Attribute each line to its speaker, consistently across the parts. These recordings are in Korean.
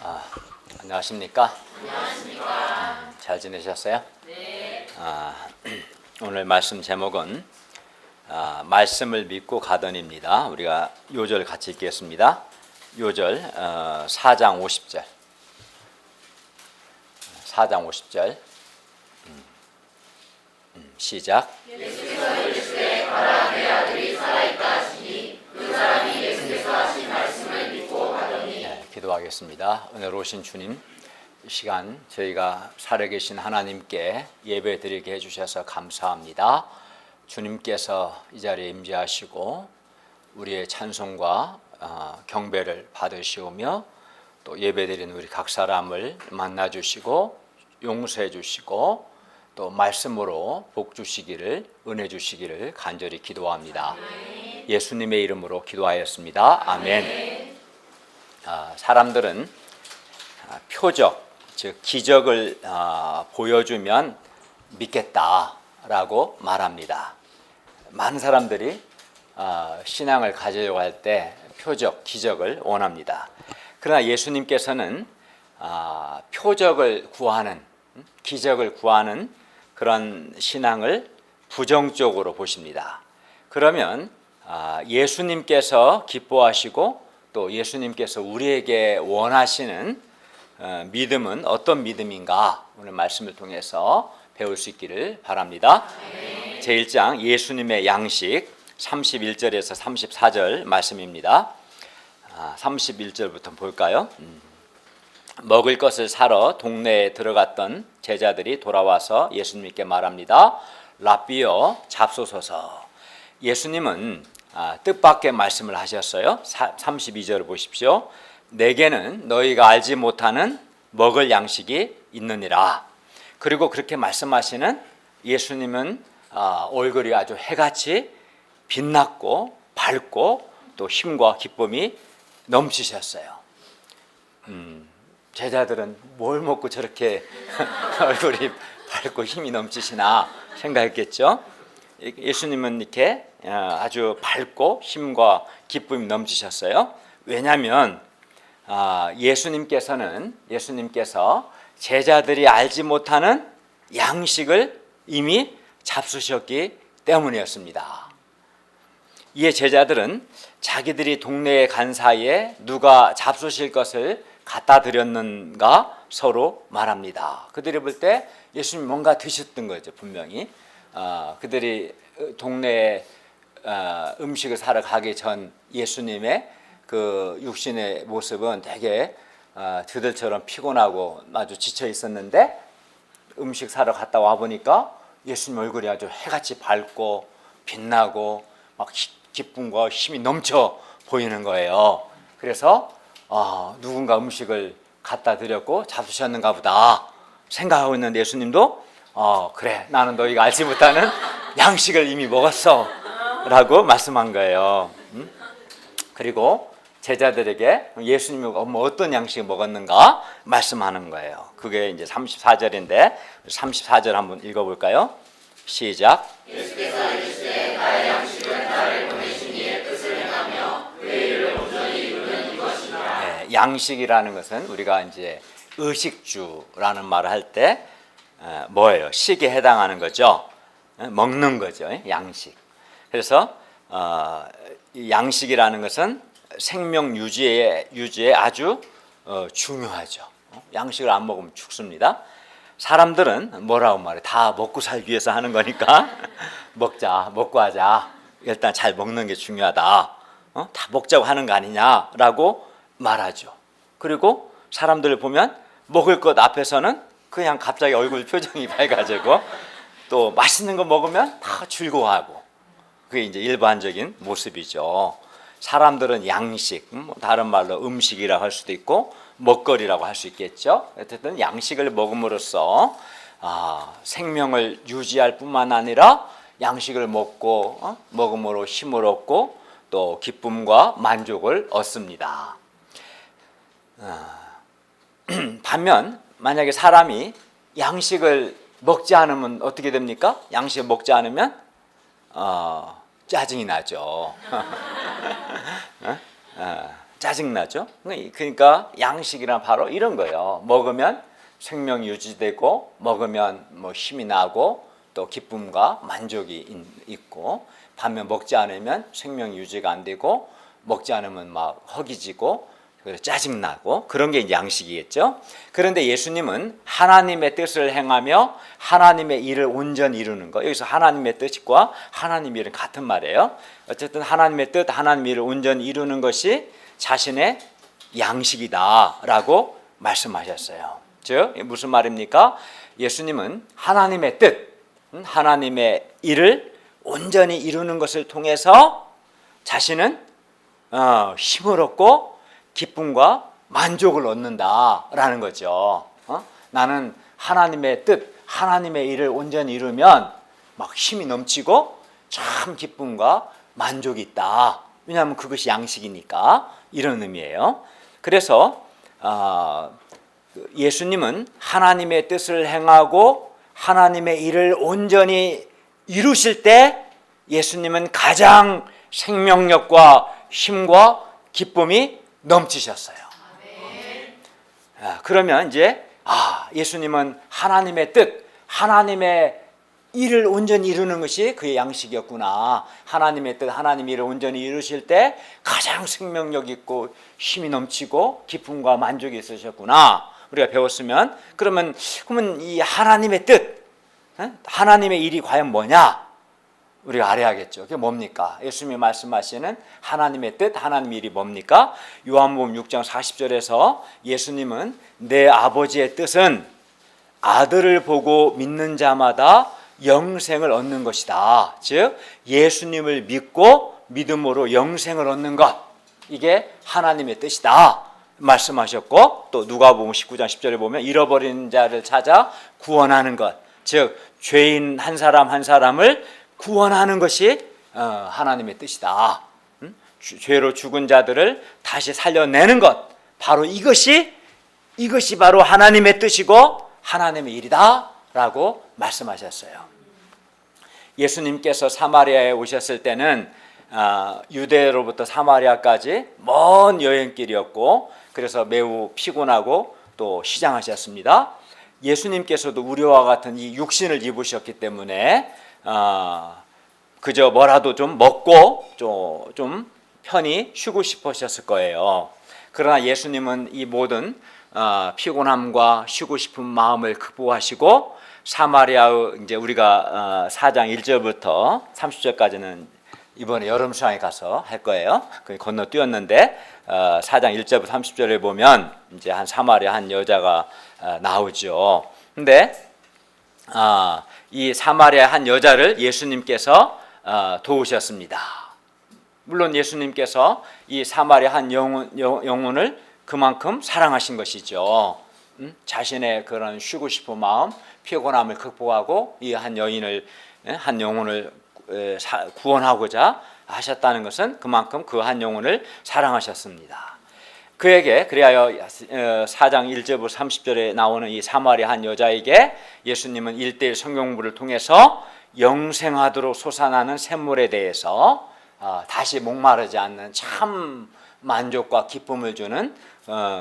Speaker 1: 아, 안녕하십니까?
Speaker 2: 안녕하십니까?
Speaker 1: 잘 지내셨어요?
Speaker 2: 네.
Speaker 1: 오늘 말씀 제목은 말씀을 믿고 가더니입니다. 우리가 요절 같이 읽겠습니다. 요절 4장 50절. 4장 50절. 시작.
Speaker 2: 예수께서 이르시되 가라 내 아들이 살아있다 하시니 그 사람이 예수께서 하신 말씀을 믿고 가더니.
Speaker 1: 네, 기도하겠습니다. 오늘 오신 주님, 이 시간 저희가 살아계신 하나님께 예배 드리게 해주셔서 감사합니다. 주님께서 이 자리에 임재하시고 우리의 찬송과 경배를 받으시오며 또 예배 드리는 우리 각 사람을 만나주시고 용서해 주시고 또 말씀으로 복 주시기를, 은혜 주시기를 간절히 기도합니다. 예수님의 이름으로 기도하였습니다. 아멘. 사람들은 표적, 즉 기적을 보여주면 믿겠다라고 말합니다. 많은 사람들이 신앙을 가지려고 할 때 표적, 기적을 원합니다. 그러나 예수님께서는 표적을 구하는, 기적을 구하는 그런 신앙을 부정적으로 보십니다. 그러면 예수님께서 기뻐하시고 또 예수님께서 우리에게 원하시는 믿음은 어떤 믿음인가 오늘 말씀을 통해서 배울 수 있기를 바랍니다. 제1장 예수님의 양식 31절에서 34절 말씀입니다. 31절부터 볼까요? 먹을 것을 사러 동네에 들어갔던 제자들이 돌아와서 예수님께 말합니다. 랍비여 잡수소서. 예수님은 뜻밖의 말씀을 하셨어요. 32절을 보십시오. 내게는 너희가 알지 못하는 먹을 양식이 있느니라. 그리고 그렇게 말씀하시는 예수님은 얼굴이 아주 해같이 빛났고 밝고 또 힘과 기쁨이 넘치셨어요. 제자들은 뭘 먹고 저렇게 얼굴이 밝고 힘이 넘치시나 생각했겠죠. 예수님은 이렇게 아주 밝고 힘과 기쁨이 넘치셨어요. 왜냐하면 예수님께서 제자들이 알지 못하는 양식을 이미 잡수셨기 때문이었습니다. 이에 제자들은 자기들이 동네에 간 사이에 누가 잡수실 것을 갖다 드렸는가 서로 말합니다. 그들이 볼 때 예수님이 뭔가 드셨던 거죠, 분명히. 그들이 동네에 음식을 사러 가기 전 예수님의 그 육신의 모습은 되게 저들처럼 피곤하고 아주 지쳐 있었는데 음식 사러 갔다 와 보니까 예수님 얼굴이 아주 해같이 밝고 빛나고 막 기쁨과 힘이 넘쳐 보이는 거예요. 그래서 누군가 음식을 갖다 드렸고 잡수셨는가 보다 생각하고 있는 예수님도 그래, 나는 너희가 알지 못하는 양식을 이미 먹었어 라고 말씀한 거예요. 그리고 제자들에게 예수님이 어떤 양식을 먹었는가 말씀하는 거예요. 그게 이제 34절인데 34절 한번 읽어볼까요? 시작.
Speaker 2: 예수께서 이르시되 나의 양식은 나를 보내신 이의 뜻을 행하며 그 일을 온전히 이루는 이것이니라.
Speaker 1: 네, 양식이라는 것은 우리가 이제 의식주라는 말을 할 때 뭐예요? 식에 해당하는 거죠. 먹는 거죠. 양식. 그래서 이 양식이라는 것은 생명 유지에 아주 중요하죠. 양식을 안 먹으면 죽습니다. 사람들은 뭐라고 말해? 다 먹고 살기 위해서 하는 거니까 먹자, 먹고 하자. 일단 잘 먹는 게 중요하다. 다 먹자고 하는 거 아니냐라고 말하죠. 그리고 사람들을 보면 먹을 것 앞에서는 그냥 갑자기 얼굴 표정이 밝아지고 또 맛있는 거 먹으면 다 즐거워하고 그게 이제 일반적인 모습이죠. 사람들은 양식, 다른 말로 음식이라고 할 수도 있고 먹거리라고 할 수 있겠죠. 어쨌든 양식을 먹음으로써 생명을 유지할 뿐만 아니라 양식을 먹음으로 힘을 얻고 또 기쁨과 만족을 얻습니다. 반면 만약에 사람이 양식을 먹지 않으면 어떻게 됩니까? 양식을 먹지 않으면 짜증이 나죠. 짜증나죠? 그러니까 양식이란 바로 이런 거예요. 먹으면 생명이 유지되고, 먹으면 뭐 힘이 나고, 또 기쁨과 만족이 있고, 반면 먹지 않으면 생명 유지가 안 되고, 먹지 않으면 막 허기지고, 그래서 짜증나고, 그런 게 양식이겠죠. 그런데 예수님은 하나님의 뜻을 행하며 하나님의 일을 온전히 이루는 거, 여기서 하나님의 뜻과 하나님의 일은 같은 말이에요. 어쨌든 하나님의 뜻, 하나님의 일을 온전히 이루는 것이 자신의 양식이다라고 말씀하셨어요. 즉 무슨 말입니까? 예수님은 하나님의 뜻, 하나님의 일을 온전히 이루는 것을 통해서 자신은 힘을 얻고 기쁨과 만족을 얻는다라는 거죠. 나는 하나님의 뜻, 하나님의 일을 온전히 이루면 막 힘이 넘치고 참 기쁨과 만족이 있다. 왜냐하면 그것이 양식이니까, 이런 의미예요. 그래서 예수님은 하나님의 뜻을 행하고 하나님의 일을 온전히 이루실 때 예수님은 가장 생명력과 힘과 기쁨이 넘치셨어요. 그러면 이제 예수님은 하나님의 뜻, 하나님의 일을 온전히 이루는 것이 그의 양식이었구나. 하나님의 뜻, 하나님의 일을 온전히 이루실 때 가장 생명력 있고 힘이 넘치고 기쁨과 만족이 있으셨구나. 우리가 배웠으면, 그러면 이 하나님의 뜻, 하나님의 일이 과연 뭐냐? 우리가 알아야겠죠. 그게 뭡니까? 예수님이 말씀하시는 하나님의 뜻, 하나님의 일이 뭡니까? 요한복음 6장 40절에서 예수님은 내 아버지의 뜻은 아들을 보고 믿는 자마다 영생을 얻는 것이다. 즉 예수님을 믿고 믿음으로 영생을 얻는 것, 이게 하나님의 뜻이다 말씀하셨고, 또 누가복음 19장 10절에 보면 잃어버린 자를 찾아 구원하는 것, 즉 죄인 한 사람 한 사람을 구원하는 것이 하나님의 뜻이다. 죄로 죽은 자들을 다시 살려내는 것, 바로 이것이 바로 하나님의 뜻이고 하나님의 일이다 라고 말씀하셨어요. 예수님께서 사마리아에 오셨을 때는 유대로부터 사마리아까지 먼 여행길이었고, 그래서 매우 피곤하고 또 시장하셨습니다. 예수님께서도 우리와 같은 이 육신을 입으셨기 때문에 그저 뭐라도 좀 먹고 좀 편히 쉬고 싶으셨을 거예요. 그러나 예수님은 이 모든 피곤함과 쉬고 싶은 마음을 극복하시고 사마리아의, 이제 우리가 4장 1절부터 30절까지는 이번에 여름 수양에 가서 할 거예요. 건너뛰었는데 4장 1절부터 30절에 보면 이제 한 사마리아 한 여자가 나오죠. 근데 이 사마리아 한 여자를 예수님께서 도우셨습니다. 물론 예수님께서 이 사마리아 한 영혼을 그만큼 사랑하신 것이죠. 자신의 그런 쉬고 싶은 마음, 피곤함을 극복하고 이 한 영혼을 구원하고자 하셨다는 것은 그만큼 그 한 영혼을 사랑하셨습니다. 그에게, 그리하여 4장 1절부터 30절에 나오는 이 사마리아 한 여자에게 예수님은 1:1 성경부를 통해서 영생하도록 솟아나는 샘물에 대해서 다시 목마르지 않는 참 만족과 기쁨을 주는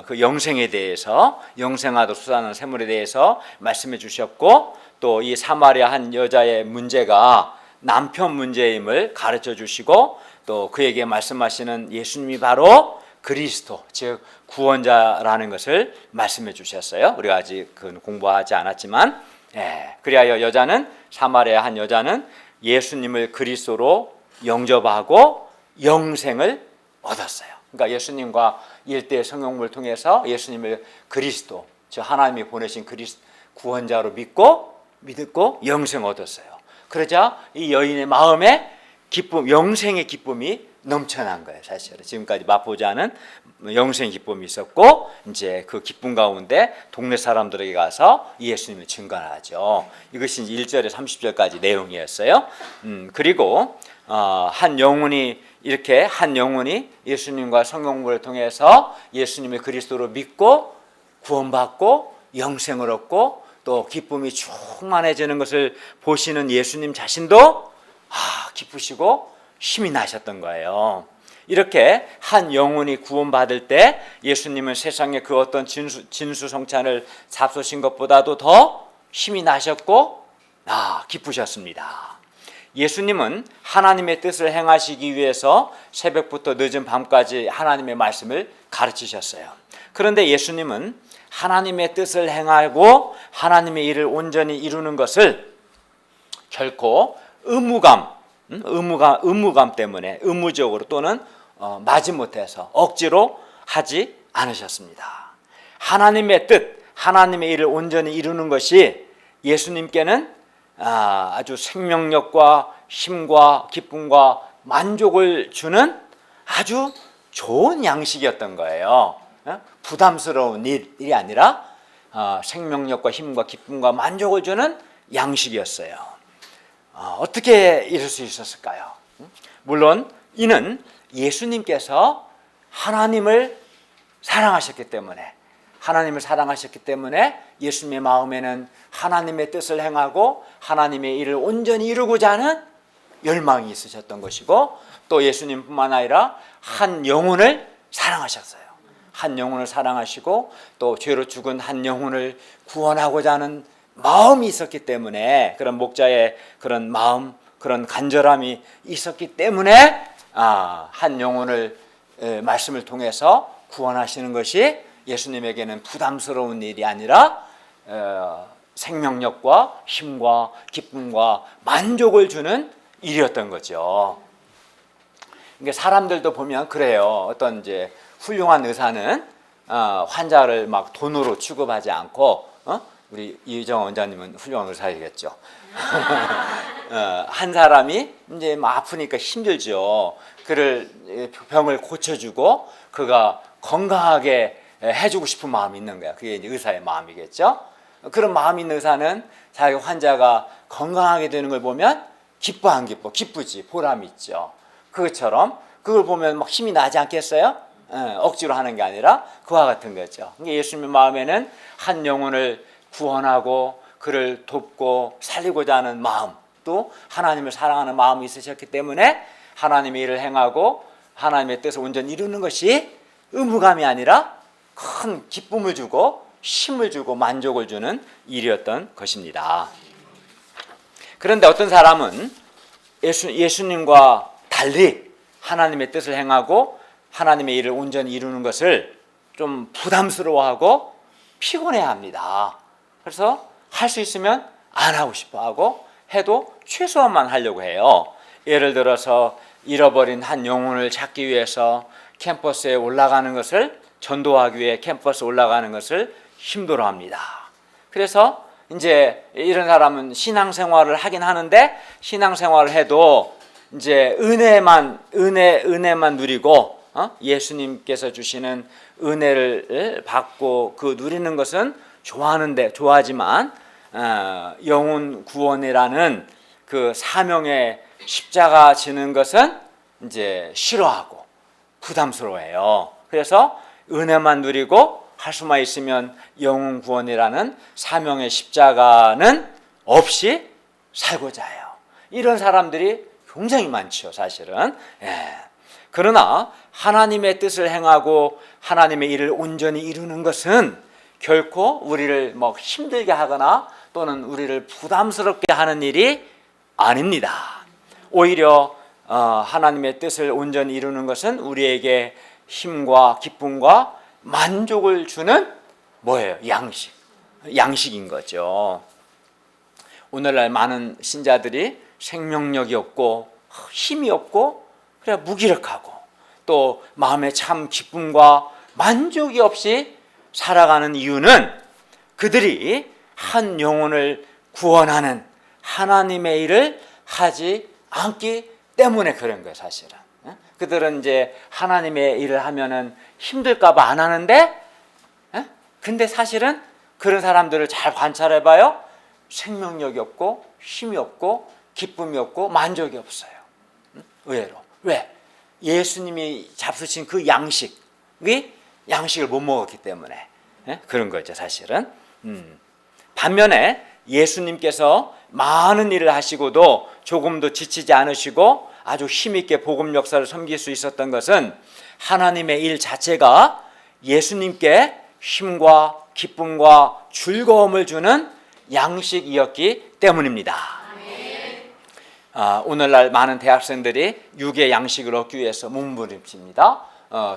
Speaker 1: 그 영생에 대해서, 영생하도록 솟아나는 샘물에 대해서 말씀해 주셨고, 또 이 사마리아 한 여자의 문제가 남편 문제임을 가르쳐 주시고, 또 그에게 말씀하시는 예수님이 바로 그리스도, 즉 구원자라는 것을 말씀해 주셨어요. 우리가 아직 공부하지 않았지만, 그리하여 사마리아 한 여자는 예수님을 그리스도로 영접하고 영생을 얻었어요. 그러니까 예수님과 일대의 성경을 통해서 예수님을 그리스도, 즉 하나님이 보내신 구원자로 믿고 영생 얻었어요. 그러자 이 여인의 마음에 기쁨, 영생의 기쁨이 넘쳐난 거예요. 사실은 지금까지 맛보지 않은 영생의 기쁨이 있었고, 이제 그 기쁨 가운데 동네 사람들에게 가서 예수님을 증거하죠. 이것이 1절에 30절까지 내용이었어요. 그리고 한 영혼이 예수님과 성경을 통해서 예수님의 그리스도로 믿고 구원받고 영생을 얻고 또 기쁨이 충만해지는 것을 보시는 예수님 자신도 기쁘시고 힘이 나셨던 거예요. 이렇게 한 영혼이 구원받을 때 예수님은 세상에 그 어떤 진수성찬을 잡수신 것보다도 더 힘이 나셨고 기쁘셨습니다. 예수님은 하나님의 뜻을 행하시기 위해서 새벽부터 늦은 밤까지 하나님의 말씀을 가르치셨어요. 그런데 예수님은 하나님의 뜻을 행하고 하나님의 일을 온전히 이루는 것을 결코 의무감 때문에 의무적으로 또는 마지못해서 억지로 하지 않으셨습니다. 하나님의 뜻, 하나님의 일을 온전히 이루는 것이 예수님께는 아주 생명력과 힘과 기쁨과 만족을 주는 아주 좋은 양식이었던 거예요. 부담스러운 일이 아니라 생명력과 힘과 기쁨과 만족을 주는 양식이었어요. 어떻게 이럴 수 있었을까요? 물론 이는 예수님께서 하나님을 사랑하셨기 때문에 예수님의 마음에는 하나님의 뜻을 행하고 하나님의 일을 온전히 이루고자 하는 열망이 있으셨던 것이고, 또 예수님뿐만 아니라 한 영혼을 사랑하셨어요. 한 영혼을 사랑하시고 또 죄로 죽은 한 영혼을 구원하고자 하는 마음이 있었기 때문에, 그런 목자의 그런 마음, 그런 간절함이 있었기 때문에 한 영혼을 말씀을 통해서 구원하시는 것이 예수님에게는 부담스러운 일이 아니라 생명력과 힘과 기쁨과 만족을 주는 일이었던 거죠. 그러니까 사람들도 보면 그래요. 어떤 이제 훌륭한 의사는 환자를 막 돈으로 취급하지 않고, 우리 이정 원장님은 훌륭한 의사이겠죠. 한 사람이 이제 막 아프니까 힘들죠. 그를 병을 고쳐주고 그가 건강하게 해주고 싶은 마음이 있는 거야. 그게 이제 의사의 마음이겠죠. 그런 마음이 있는 의사는 자기 환자가 건강하게 되는 걸 보면 기뻐 안 기뻐? 기쁘지. 보람이 있죠. 그것처럼 그걸 보면 막 힘이 나지 않겠어요? 억지로 하는 게 아니라 그와 같은 거죠. 예수님의 마음에는 한 영혼을 구원하고 그를 돕고 살리고자 하는 마음, 또 하나님을 사랑하는 마음이 있으셨기 때문에 하나님의 일을 행하고 하나님의 뜻을 온전히 이루는 것이 의무감이 아니라 큰 기쁨을 주고 힘을 주고 만족을 주는 일이었던 것입니다. 그런데 어떤 사람은 예수님과 달리 하나님의 뜻을 행하고 하나님의 일을 온전히 이루는 것을 좀 부담스러워하고 피곤해합니다. 그래서 할 수 있으면 안 하고 싶어하고 해도 최소한만 하려고 해요. 예를 들어서 잃어버린 한 영혼을 찾기 위해서 캠퍼스에 올라가는 것을, 전도하기 위해 캠퍼스에 올라가는 것을 힘들어합니다. 그래서 이제 이런 사람은 신앙생활을 하긴 하는데, 신앙생활을 해도 이제 은혜만 누리고 예수님께서 주시는 은혜를 받고 그 누리는 것은 좋아하지만 영혼 구원이라는 그 사명의 십자가 지는 것은 이제 싫어하고 부담스러워해요. 그래서 은혜만 누리고 할 수만 있으면 영혼 구원이라는 사명의 십자가는 없이 살고자 해요. 이런 사람들이 굉장히 많죠, 사실은. 그러나 하나님의 뜻을 행하고 하나님의 일을 온전히 이루는 것은 결코 우리를 힘들게 하거나 또는 우리를 부담스럽게 하는 일이 아닙니다. 오히려 하나님의 뜻을 온전히 이루는 것은 우리에게 힘과 기쁨과 만족을 주는 뭐예요? 양식인 거죠. 오늘날 많은 신자들이 생명력이 없고 힘이 없고 그래 무기력하고 또 마음에 참 기쁨과 만족이 없이 살아가는 이유는 그들이 한 영혼을 구원하는 하나님의 일을 하지 않기 때문에 그런 거예요, 사실은. 그들은 이제 하나님의 일을 하면은 힘들까 봐 안 하는데, 근데 사실은 그런 사람들을 잘 관찰해 봐요. 생명력이 없고 힘이 없고 기쁨이 없고 만족이 없어요. 의외로. 왜? 예수님이 잡수신 그 양식을 못 먹었기 때문에 그런 거죠, 사실은. 반면에 예수님께서 많은 일을 하시고도 조금도 지치지 않으시고 아주 힘있게 복음 역사를 섬길 수 있었던 것은 하나님의 일 자체가 예수님께 힘과 기쁨과 즐거움을 주는 양식이었기 때문입니다. 오늘날 많은 대학생들이 육의 양식을 얻기 위해서 몸부림칩니다.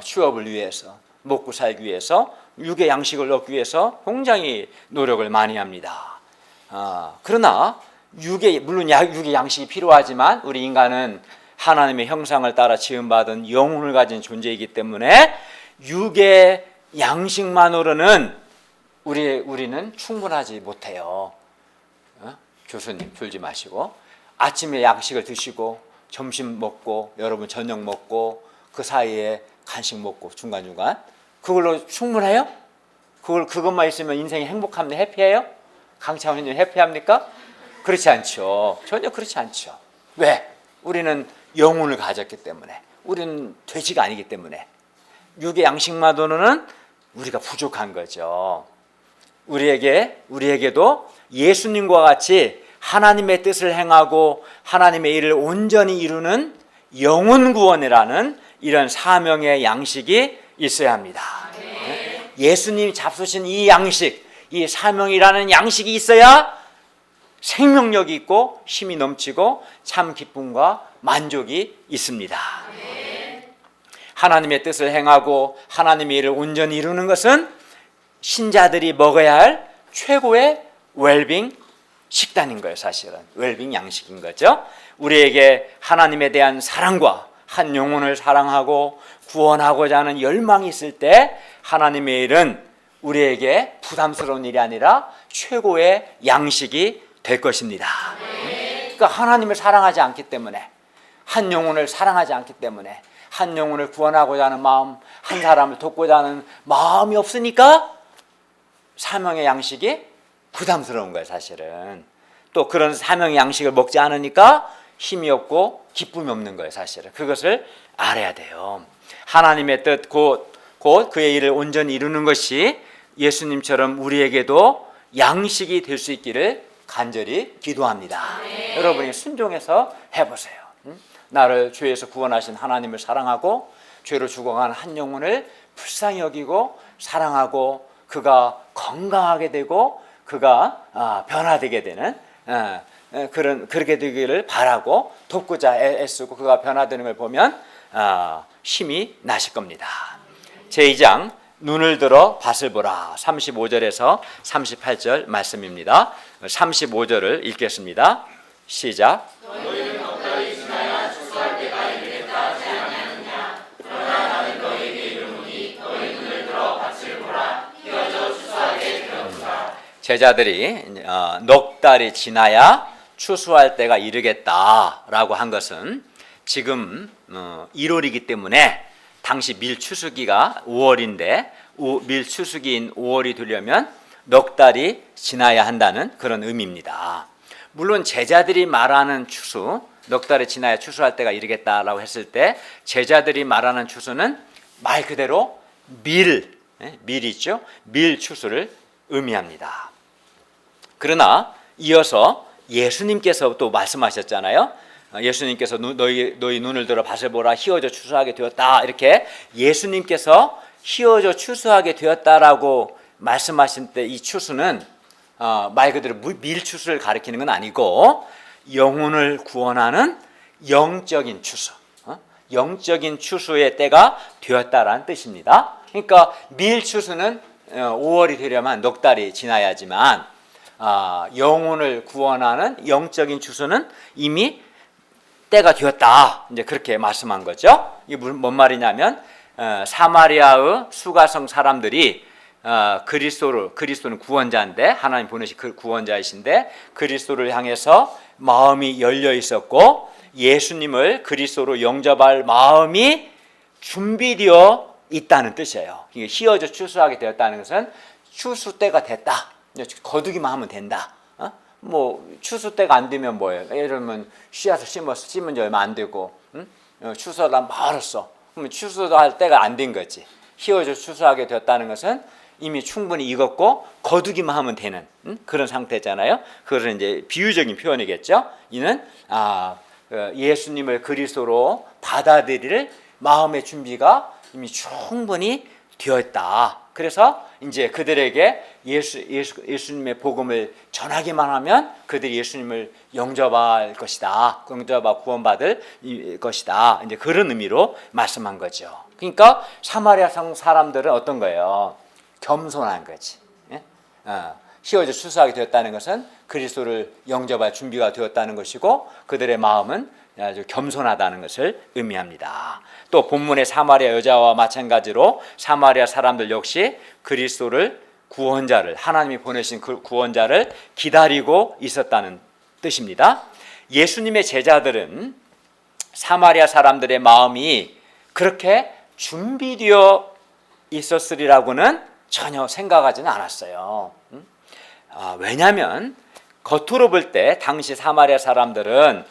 Speaker 1: 취업을 위해서, 먹고 살기 위해서, 육의 양식을 얻기 위해서 굉장히 노력을 많이 합니다. 그러나 물론 육의 양식이 필요하지만 우리 인간은 하나님의 형상을 따라 지음받은 영혼을 가진 존재이기 때문에 육의 양식만으로는 우리는 충분하지 못해요. 교수님 졸지 마시고 아침에 양식을 드시고 점심 먹고 여러분 저녁 먹고 그 사이에 간식 먹고 중간중간 그걸로 충분해요? 그것만 있으면 인생이 행복합니까? 해피해요? 강창훈님 해피합니까? 그렇지 않죠. 전혀 그렇지 않죠. 왜? 우리는 영혼을 가졌기 때문에, 우리는 돼지가 아니기 때문에 육의 양식만으로는 우리가 부족한 거죠. 우리에게도 예수님과 같이 하나님의 뜻을 행하고 하나님의 일을 온전히 이루는 영혼 구원이라는 이런 사명의 양식이 있어야 합니다. 예수님이 잡수신 이 양식, 이 사명이라는 양식이 있어야 생명력이 있고 힘이 넘치고 참 기쁨과 만족이 있습니다. 하나님의 뜻을 행하고 하나님의 일을 온전히 이루는 것은 신자들이 먹어야 할 최고의 웰빙 식단인 거예요. 사실은 웰빙 양식인 거죠. 우리에게 하나님에 대한 사랑과 한 영혼을 사랑하고 구원하고자 하는 열망이 있을 때 하나님의 일은 우리에게 부담스러운 일이 아니라 최고의 양식이 될 것입니다. 그러니까 하나님을 사랑하지 않기 때문에, 한 영혼을 사랑하지 않기 때문에, 한 영혼을 구원하고자 하는 마음, 한 사람을 돕고자 하는 마음이 없으니까 사명의 양식이 부담스러운 거예요. 사실은 또 그런 사명의 양식을 먹지 않으니까 힘이 없고 기쁨이 없는 거예요. 사실은 그것을 알아야 돼요. 하나님의 뜻 곧 그의 일을 온전히 이루는 것이 예수님처럼 우리에게도 양식이 될 수 있기를 간절히 기도합니다. 여러분이 순종해서 해보세요. 나를 죄에서 구원하신 하나님을 사랑하고 죄로 죽어간 한 영혼을 불쌍히 여기고 사랑하고 그가 건강하게 되고 그가 변화되게 되는 그렇게 되기를 바라고 돕고자 애쓰고 그가 변화되는 걸 보면 힘이 나실 겁니다. 제2장 눈을 들어 밭을 보라 35절에서 38절 말씀입니다. 35절을 읽겠습니다. 시작.
Speaker 2: 너희는 넉달이 지나야 추수할 때가 이르겠다 하지 아니하느냐. 그러나 나는 너희에게 이르노니 너희 눈을 들어 밭을 보라. 휘어져 추수하게 되었다.
Speaker 1: 제자들이 넉 달이 지나야 추수할 때가 이르겠다라고 한 것은 지금 1월이기 때문에 당시 밀추수기가 5월인데 밀추수기인 5월이 되려면 넉 달이 지나야 한다는 그런 의미입니다. 물론 제자들이 말하는 추수, 넉 달이 지나야 추수할 때가 이르겠다라고 했을 때 제자들이 말하는 추수는 말 그대로 밀이죠. 밀추수를 의미합니다. 그러나 이어서 예수님께서 또 말씀하셨잖아요. 예수님께서 너희 눈을 들어 밭을 보라 휘어져 추수하게 되었다. 이렇게 예수님께서 휘어져 추수하게 되었다라고 말씀하신 때 이 추수는 말 그대로 밀추수를 가리키는 건 아니고 영혼을 구원하는 영적인 추수, 영적인 추수의 때가 되었다라는 뜻입니다. 그러니까 밀추수는 5월이 되려면 넉 달이 지나야지만 영혼을 구원하는 영적인 추수는 이미 때가 되었다. 이제 그렇게 말씀한 거죠. 이게 뭔 말이냐면 사마리아의 수가성 사람들이 그리스도는 구원자인데 하나님 보내신 그 구원자이신데 그리스도를 향해서 마음이 열려 있었고 예수님을 그리스도로 영접할 마음이 준비되어 있다는 뜻이에요. 이게 휘어져 추수하게 되었다는 것은 추수 때가 됐다. 거두기만 하면 된다. 뭐 추수 때가 안 되면 뭐예요? 예를 들면 씨앗을 심은 지 얼마 안 되고 추수하다 멀었어. 그러면 추수할 때가 안 된 거지. 휘어져 추수하게 되었다는 것은 이미 충분히 익었고 거두기만 하면 되는 그런 상태잖아요. 그것은 이제 비유적인 표현이겠죠. 이는 예수님을 그리스도로 받아들일 마음의 준비가 이미 충분히 되었다. 그래서 이제 그들에게 예수님의 복음을 전하기만 하면 그들이 예수님을 영접할 것이다. 영접하고 구원받을 것이다. 이제 그런 의미로 말씀한 거죠. 그러니까 사마리아 성 사람들은 어떤 거예요? 겸손한 거지. 휘어져 추수하게 되었다는 것은 그리스도를 영접할 준비가 되었다는 것이고 그들의 마음은 아주 겸손하다는 것을 의미합니다. 또 본문의 사마리아 여자와 마찬가지로 사마리아 사람들 역시 그리스도를 구원자를 하나님이 보내신 그 구원자를 기다리고 있었다는 뜻입니다. 예수님의 제자들은 사마리아 사람들의 마음이 그렇게 준비되어 있었으리라고는 전혀 생각하지는 않았어요. 왜냐하면 겉으로 볼 때 당시 사마리아 사람들은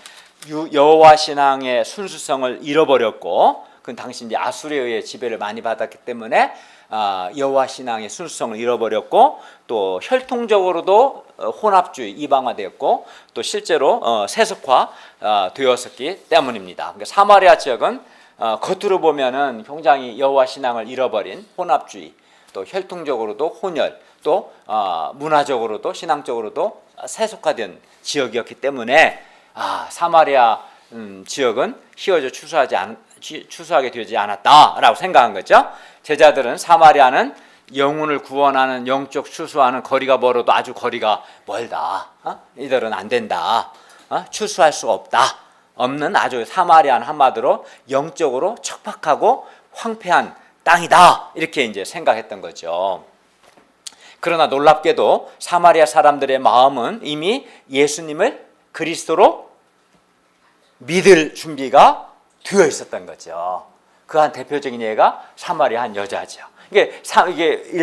Speaker 1: 여호와 신앙의 순수성을 잃어버렸고 그 당시 이제 아수르의 지배를 많이 받았기 때문에 여호와 신앙의 순수성을 잃어버렸고 또 혈통적으로도 혼합주의 이방화되었고 또 실제로 세속화 되었었기 때문입니다. 그러니까 사마리아 지역은 겉으로 보면은 굉장히 여호와 신앙을 잃어버린 혼합주의 또 혈통적으로도 혼혈 또 문화적으로도 신앙적으로도 세속화된 지역이었기 때문에 사마리아 지역은 휘어져 추수하게 되지 않았다라고 생각한 거죠. 제자들은 사마리아는 영혼을 구원하는 영적 추수하는 거리가 멀어도 아주 거리가 멀다. 이들은 안 된다. 추수할 수 없는 아주 사마리아는 한마디로 영적으로 척박하고 황폐한 땅이다. 이렇게 이제 생각했던 거죠. 그러나 놀랍게도 사마리아 사람들의 마음은 이미 예수님을 그리스도로 믿을 준비가 되어 있었던 거죠. 그 한 대표적인 예가 사마리아 한 여자죠. 이게 4장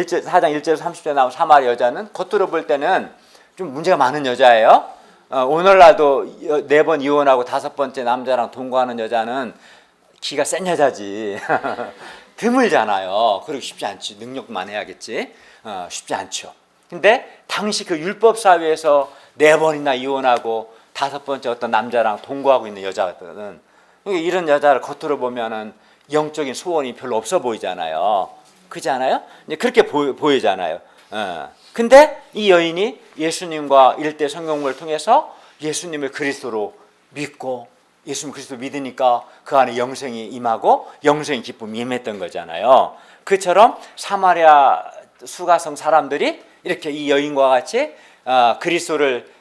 Speaker 1: 1절 30절에 나온 사마리아 여자는 겉으로 볼 때는 좀 문제가 많은 여자예요. 오늘날도 4번 이혼하고 5번째 남자랑 동거하는 여자는 기가 센 여자지. 드물잖아요. 그리고 쉽지 않지. 능력만 해야겠지. 쉽지 않죠. 근데 당시 그 율법 사회에서 4번이나 이혼하고 5번째 어떤 남자랑 동거하고 있는 여자들은 이런 여자를 겉으로 보면은 영적인 소원이 별로 없어 보이잖아요. 그렇지 않아요? 이제 그렇게 보이잖아요. 근데 이 여인이 예수님과 일대 성경을 통해서 예수님을 그리스도로 믿고 예수님 그리스도 믿으니까 그 안에 영생이 임하고 영생의 기쁨이 임했던 거잖아요. 그처럼 사마리아 수가성 사람들이 이렇게 이 여인과 같이 그리스도를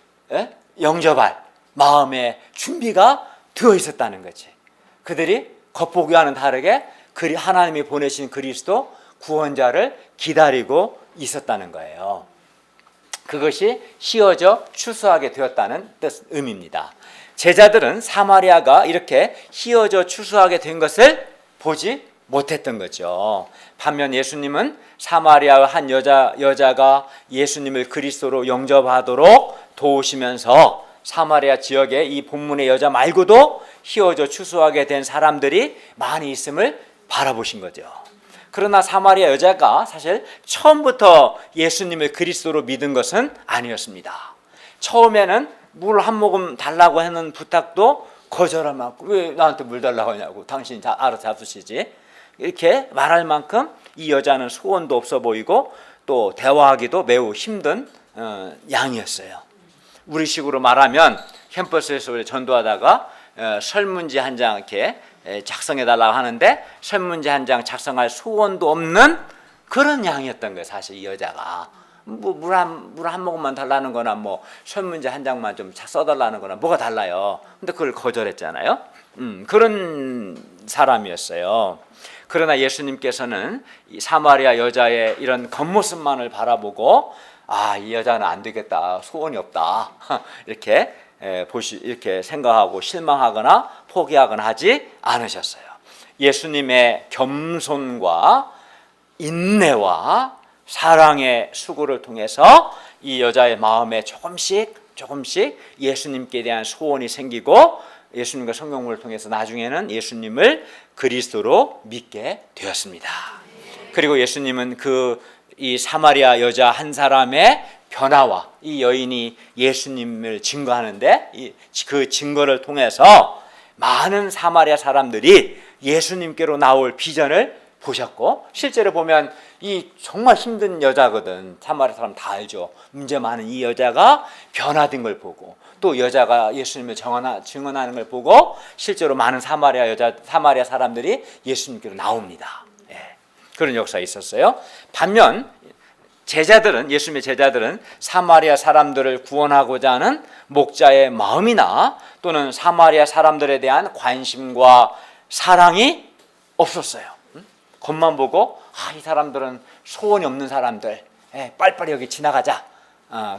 Speaker 1: 영접할 마음의 준비가 되어 있었다는 거지. 그들이 겉보기와는 다르게 하나님이 보내신 그리스도 구원자를 기다리고 있었다는 거예요. 그것이 휘어져 추수하게 되었다는 의미입니다. 제자들은 사마리아가 이렇게 휘어져 추수하게 된 것을 보지 못했던 거죠. 반면 예수님은 사마리아 한 여자가 예수님을 그리스도로 영접하도록 도우시면서 사마리아 지역에 이 본문의 여자 말고도 휘어져 추수하게 된 사람들이 많이 있음을 바라보신 거죠. 그러나 사마리아 여자가 사실 처음부터 예수님을 그리스도로 믿은 것은 아니었습니다. 처음에는 물 한 모금 달라고 하는 부탁도 거절할 만큼 왜 나한테 물 달라고 하냐고 당신이 알아서 잡수시지 이렇게 말할 만큼 이 여자는 소원도 없어 보이고 또 대화하기도 매우 힘든 양이었어요. 우리식으로 말하면 캠퍼스에서 전도하다가 설문지 한 장 이렇게 작성해 달라고 하는데 설문지 한 장 작성할 소원도 없는 그런 양이었던 거예요. 사실 이 여자가 물 한 모금만 달라는 거나 뭐 설문지 한 장만 좀 써달라는 거나 뭐가 달라요. 근데 그걸 거절했잖아요. 그런 사람이었어요. 그러나 예수님께서는 이 사마리아 여자의 이런 겉모습만을 바라보고 이 여자는 안 되겠다, 소원이 없다 이렇게 이렇게 생각하고 실망하거나 포기하거나 하지 않으셨어요. 예수님의 겸손과 인내와 사랑의 수고를 통해서 이 여자의 마음에 조금씩 예수님께 대한 소원이 생기고 예수님과 성경을 통해서 나중에는 예수님을 그리스도로 믿게 되었습니다. 그리고 예수님은 이 사마리아 여자 한 사람의 변화와 이 여인이 예수님을 증거하는데 그 증거를 통해서 많은 사마리아 사람들이 예수님께로 나올 비전을 보셨고, 실제로 보면 이 정말 힘든 여자거든. 사마리아 사람 다 알죠. 문제 많은 이 여자가 변화된 걸 보고, 또 여자가 예수님을 증언하는 걸 보고 실제로 많은 사마리아 사람들이 예수님께로 나옵니다. 예, 그런 역사가 있었어요. 반면 예수님의 제자들은 사마리아 사람들을 구원하고자 하는 목자의 마음이나 또는 사마리아 사람들에 대한 관심과 사랑이 없었어요. 겉만 보고 이 사람들은 소원이 없는 사람들, 빨리빨리 여기 지나가자,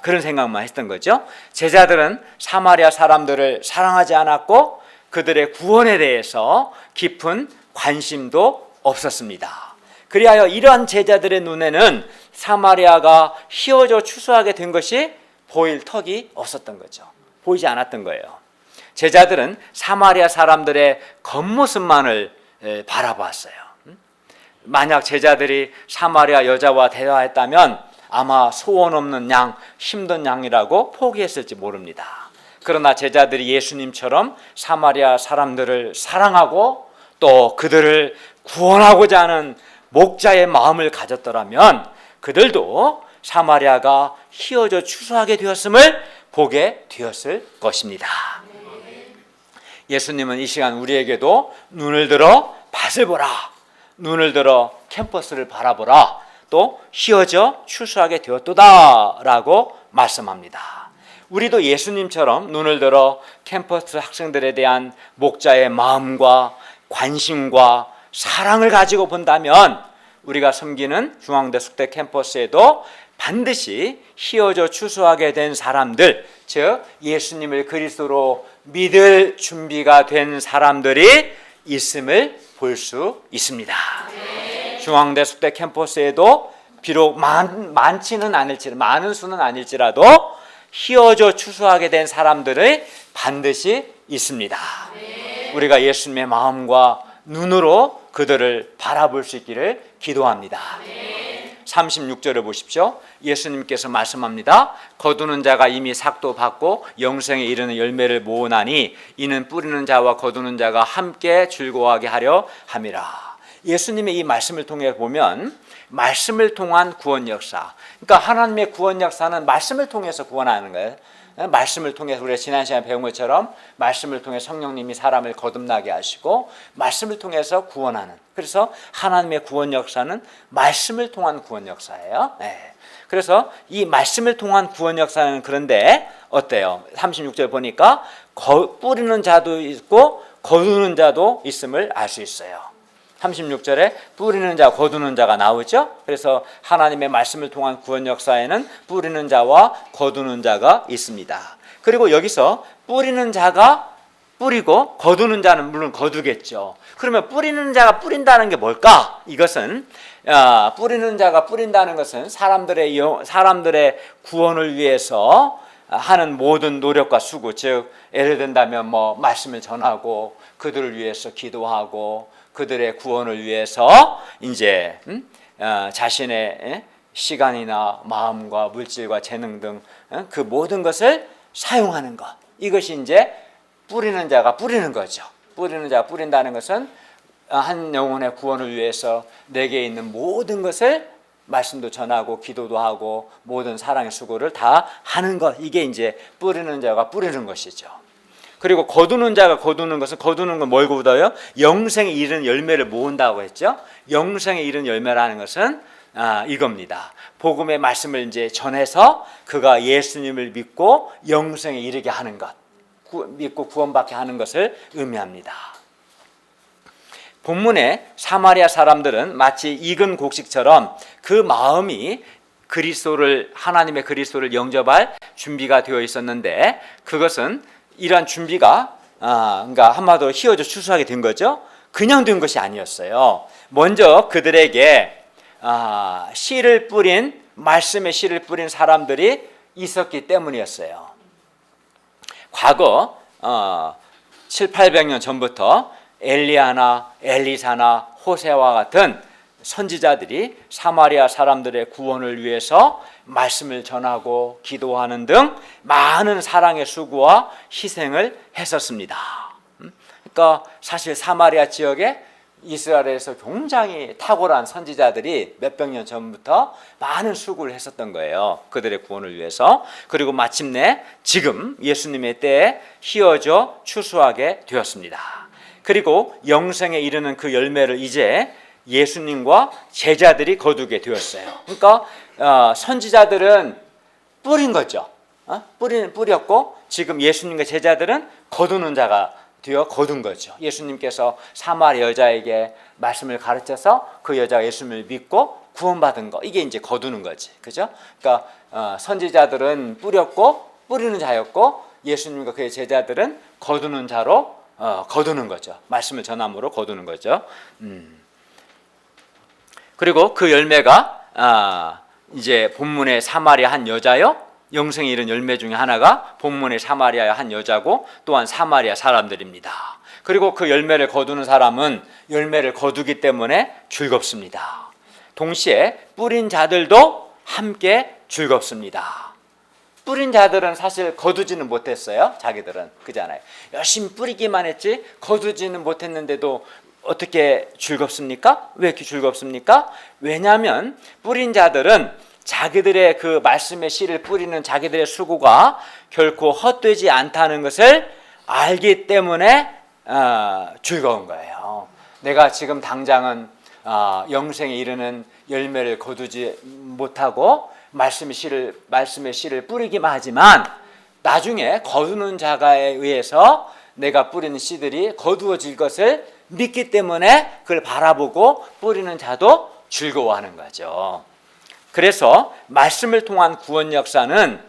Speaker 1: 그런 생각만 했던 거죠. 제자들은 사마리아 사람들을 사랑하지 않았고 그들의 구원에 대해서 깊은 관심도 없었습니다. 그리하여 이러한 제자들의 눈에는 사마리아가 휘어져 추수하게 된 것이 보일 턱이 없었던 거죠. 보이지 않았던 거예요. 제자들은 사마리아 사람들의 겉모습만을 바라봤어요. 만약 제자들이 사마리아 여자와 대화했다면 아마 소원 없는 양, 힘든 양이라고 포기했을지 모릅니다. 그러나 제자들이 예수님처럼 사마리아 사람들을 사랑하고 또 그들을 구원하고자 하는 목자의 마음을 가졌더라면 그들도 사마리아가 휘어져 추수하게 되었음을 보게 되었을 것입니다. 예수님은 이 시간 우리에게도 눈을 들어 밭을 보라, 눈을 들어 캠퍼스를 바라보라, 또 휘어져 추수하게 되었도다 라고 말씀합니다. 우리도 예수님처럼 눈을 들어 캠퍼스 학생들에 대한 목자의 마음과 관심과 사랑을 가지고 본다면 우리가 섬기는 중앙대 숙대 캠퍼스에도 반드시 휘어져 추수하게 된 사람들, 즉 예수님을 그리스도로 믿을 준비가 된 사람들이 있음을 볼 수 있습니다. 중앙대 숙대 캠퍼스에도 비록 많지는 않을지라도, 많은 수는 아닐지라도 휘어져 추수하게 된 사람들이 반드시 있습니다. 우리가 예수님의 마음과 눈으로 그들을 바라볼 수 있기를 기도합니다. 36절을 보십시오. 예수님께서 말씀합니다. 거두는 자가 이미 삭도 받고 영생에 이르는 열매를 모으나니 이는 뿌리는 자와 거두는 자가 함께 즐거워하게 하려 함이라. 예수님의 이 말씀을 통해 보면 말씀을 통한 구원 역사, 그러니까 하나님의 구원 역사는 말씀을 통해서 구원하는 거예요. 말씀을 통해서 우리가 지난 시간에 배운 것처럼 말씀을 통해 성령님이 사람을 거듭나게 하시고 말씀을 통해서 구원하는, 그래서 하나님의 구원 역사는 말씀을 통한 구원 역사예요. 그래서 이 말씀을 통한 구원 역사는 그런데 어때요? 36절 보니까 뿌리는 자도 있고 거두는 자도 있음을 알 수 있어요. 36절에 뿌리는 자, 거두는 자가 나오죠. 그래서 하나님의 말씀을 통한 구원 역사에는 뿌리는 자와 거두는 자가 있습니다. 그리고 여기서 뿌리는 자가 뿌리고 거두는 자는 물론 거두겠죠. 그러면 뿌리는 자가 뿌린다는 게 뭘까? 이것은 뿌리는 자가 뿌린다는 것은 사람들의 구원을 위해서 하는 모든 노력과 수고, 즉 예를 든다면 말씀을 전하고 그들을 위해서 기도하고 그들의 구원을 위해서 이제 자신의 시간이나 마음과 물질과 재능 등 그 모든 것을 사용하는 것, 이것이 이제 뿌리는 자가 뿌리는 거죠. 뿌리는 자가 뿌린다는 것은 한 영혼의 구원을 위해서 내게 있는 모든 것을 말씀도 전하고 기도도 하고 모든 사랑의 수고를 다 하는 것, 이게 이제 뿌리는 자가 뿌리는 것이죠. 그리고 거두는 자가 거두는 것은, 거두는 건 뭘 거둬요? 영생에 이르는 열매를 모은다고 했죠. 영생에 이르는 열매라는 것은 이겁니다. 복음의 말씀을 이제 전해서 그가 예수님을 믿고 영생에 이르게 하는 것, 믿고 구원받게 하는 것을 의미합니다. 본문의 사마리아 사람들은 마치 익은 곡식처럼 그 마음이 하나님의 그리스도를 영접할 준비가 되어 있었는데, 그것은 이러한 준비가 그러니까 한마디로 휘어져 추수하게 된 거죠. 그냥 된 것이 아니었어요. 먼저 그들에게 말씀의 씨를 뿌린 사람들이 있었기 때문이었어요. 과거 700~800년 전부터 엘리야나 엘리사나 호세와 같은 선지자들이 사마리아 사람들의 구원을 위해서 말씀을 전하고 기도하는 등 많은 사랑의 수고와 희생을 했었습니다. 그러니까 사실 사마리아 지역에 이스라엘에서 굉장히 탁월한 선지자들이 몇백 년 전부터 많은 수고를 했었던 거예요. 그들의 구원을 위해서. 그리고 마침내 지금 예수님의 때에 휘어져 추수하게 되었습니다. 그리고 영생에 이르는 그 열매를 이제 예수님과 제자들이 거두게 되었어요. 그러니까 선지자들은 뿌린 거죠. 뿌렸고 지금 예수님과 제자들은 거두는 자가 되어 거둔 거죠. 예수님께서 사마리아 여자에게 말씀을 가르쳐서 그 여자가 예수님을 믿고 구원받은 거, 이게 이제 거두는 거지, 그죠? 그러니까 선지자들은 뿌렸고 뿌리는 자였고 예수님과 그의 제자들은 거두는 자로 거두는 거죠. 말씀을 전함으로 거두는 거죠. 그리고 그 열매가 이제 본문의 사마리아 한 여자요. 영생에 이른 열매 중에 하나가 본문의 사마리아의 한 여자고 또한 사마리아 사람들입니다. 그리고 그 열매를 거두는 사람은 열매를 거두기 때문에 즐겁습니다. 동시에 뿌린 자들도 함께 즐겁습니다. 뿌린 자들은 사실 거두지는 못했어요. 자기들은, 그잖아요. 열심히 뿌리기만 했지 거두지는 못했는데도 어떻게 즐겁습니까? 왜 이렇게 즐겁습니까? 왜냐하면 뿌린 자들은 자기들의 그 말씀의 씨를 뿌리는 자기들의 수고가 결코 헛되지 않다는 것을 알기 때문에 즐거운 거예요. 내가 지금 당장은 영생에 이르는 열매를 거두지 못하고 말씀의 씨를 뿌리기만 하지만 나중에 거두는 자가에 의해서 내가 뿌리는 씨들이 거두어질 것을 믿기 때문에 그걸 바라보고 뿌리는 자도 즐거워하는 거죠. 그래서 말씀을 통한 구원 역사는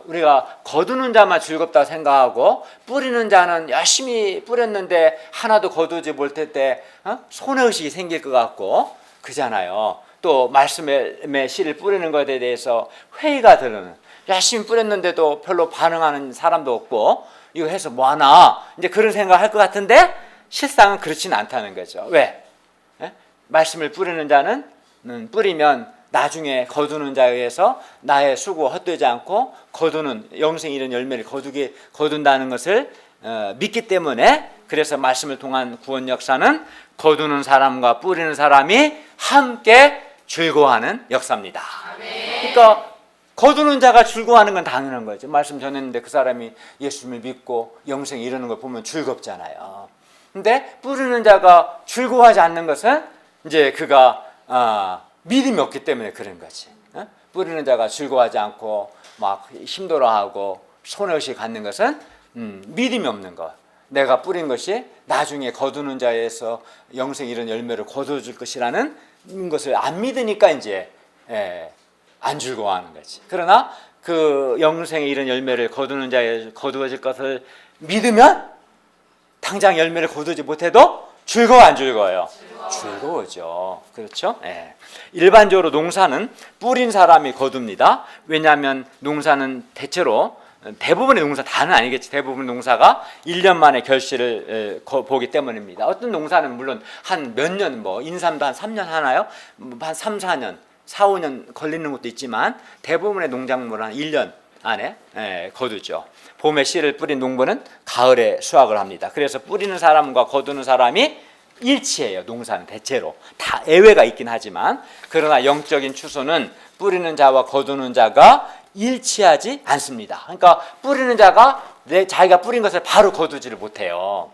Speaker 1: 우리가 거두는 자만 즐겁다고 생각하고 뿌리는 자는 열심히 뿌렸는데 하나도 거두지 못할 때 손해의식이 생길 것 같고 그잖아요. 또 말씀의 씨를 뿌리는 것에 대해서 회의가 드는, 열심히 뿌렸는데도 별로 반응하는 사람도 없고 이거 해서 뭐하나 이제 그런 생각을 할 것 같은데 실상은 그렇지는 않다는 거죠. 왜? 말씀을 뿌리는 자는 뿌리면 나중에 거두는 자에 의해서 나의 수고가 헛되지 않고 거두는 영생 이른 열매를 거둔다는 것을 믿기 때문에, 그래서 말씀을 통한 구원 역사는 거두는 사람과 뿌리는 사람이 함께 즐거워하는 역사입니다. 그러니까 거두는 자가 즐거워하는 건 당연한 거죠. 말씀 전했는데 그 사람이 예수님을 믿고 영생에 이르는 걸 보면 즐겁잖아요. 근데 뿌리는 자가 즐거워하지 않는 것은 이제 그가 믿음이 없기 때문에 그런 거지. 뿌리는 자가 즐거워하지 않고 막 힘들어하고 손해의식을 갖는 것은 믿음이 없는 것. 내가 뿌린 것이 나중에 거두는 자에서 영생 이런 열매를 거두어줄 것이라는 것을 안 믿으니까 이제 안 즐거워하는 거지. 그러나 그 영생에 이른 열매를 거두는 자에 거두어질 것을 믿으면 당장 열매를 거두지 못해도 즐거워 안 즐거워요? 즐거워죠. 그렇죠? 일반적으로 농사는 뿌린 사람이 거둡니다. 왜냐하면 농사는 대부분의 농사 다는 아니겠지. 대부분 농사가 1년 만에 결실을 보기 때문입니다. 어떤 농사는 물론 한 몇 년, 인삼도 한 3년 하나요? 한 3, 4년, 4, 5년 걸리는 것도 있지만 대부분의 농작물은 한 1년 안에 거두죠. 봄에 씨를 뿌린 농부는 가을에 수확을 합니다. 그래서 뿌리는 사람과 거두는 사람이 일치해요. 농사는 대체로 다 예외가 있긴 하지만, 그러나 영적인 추수는 뿌리는 자와 거두는 자가 일치하지 않습니다. 그러니까 뿌리는 자가 자기가 뿌린 것을 바로 거두지를 못해요.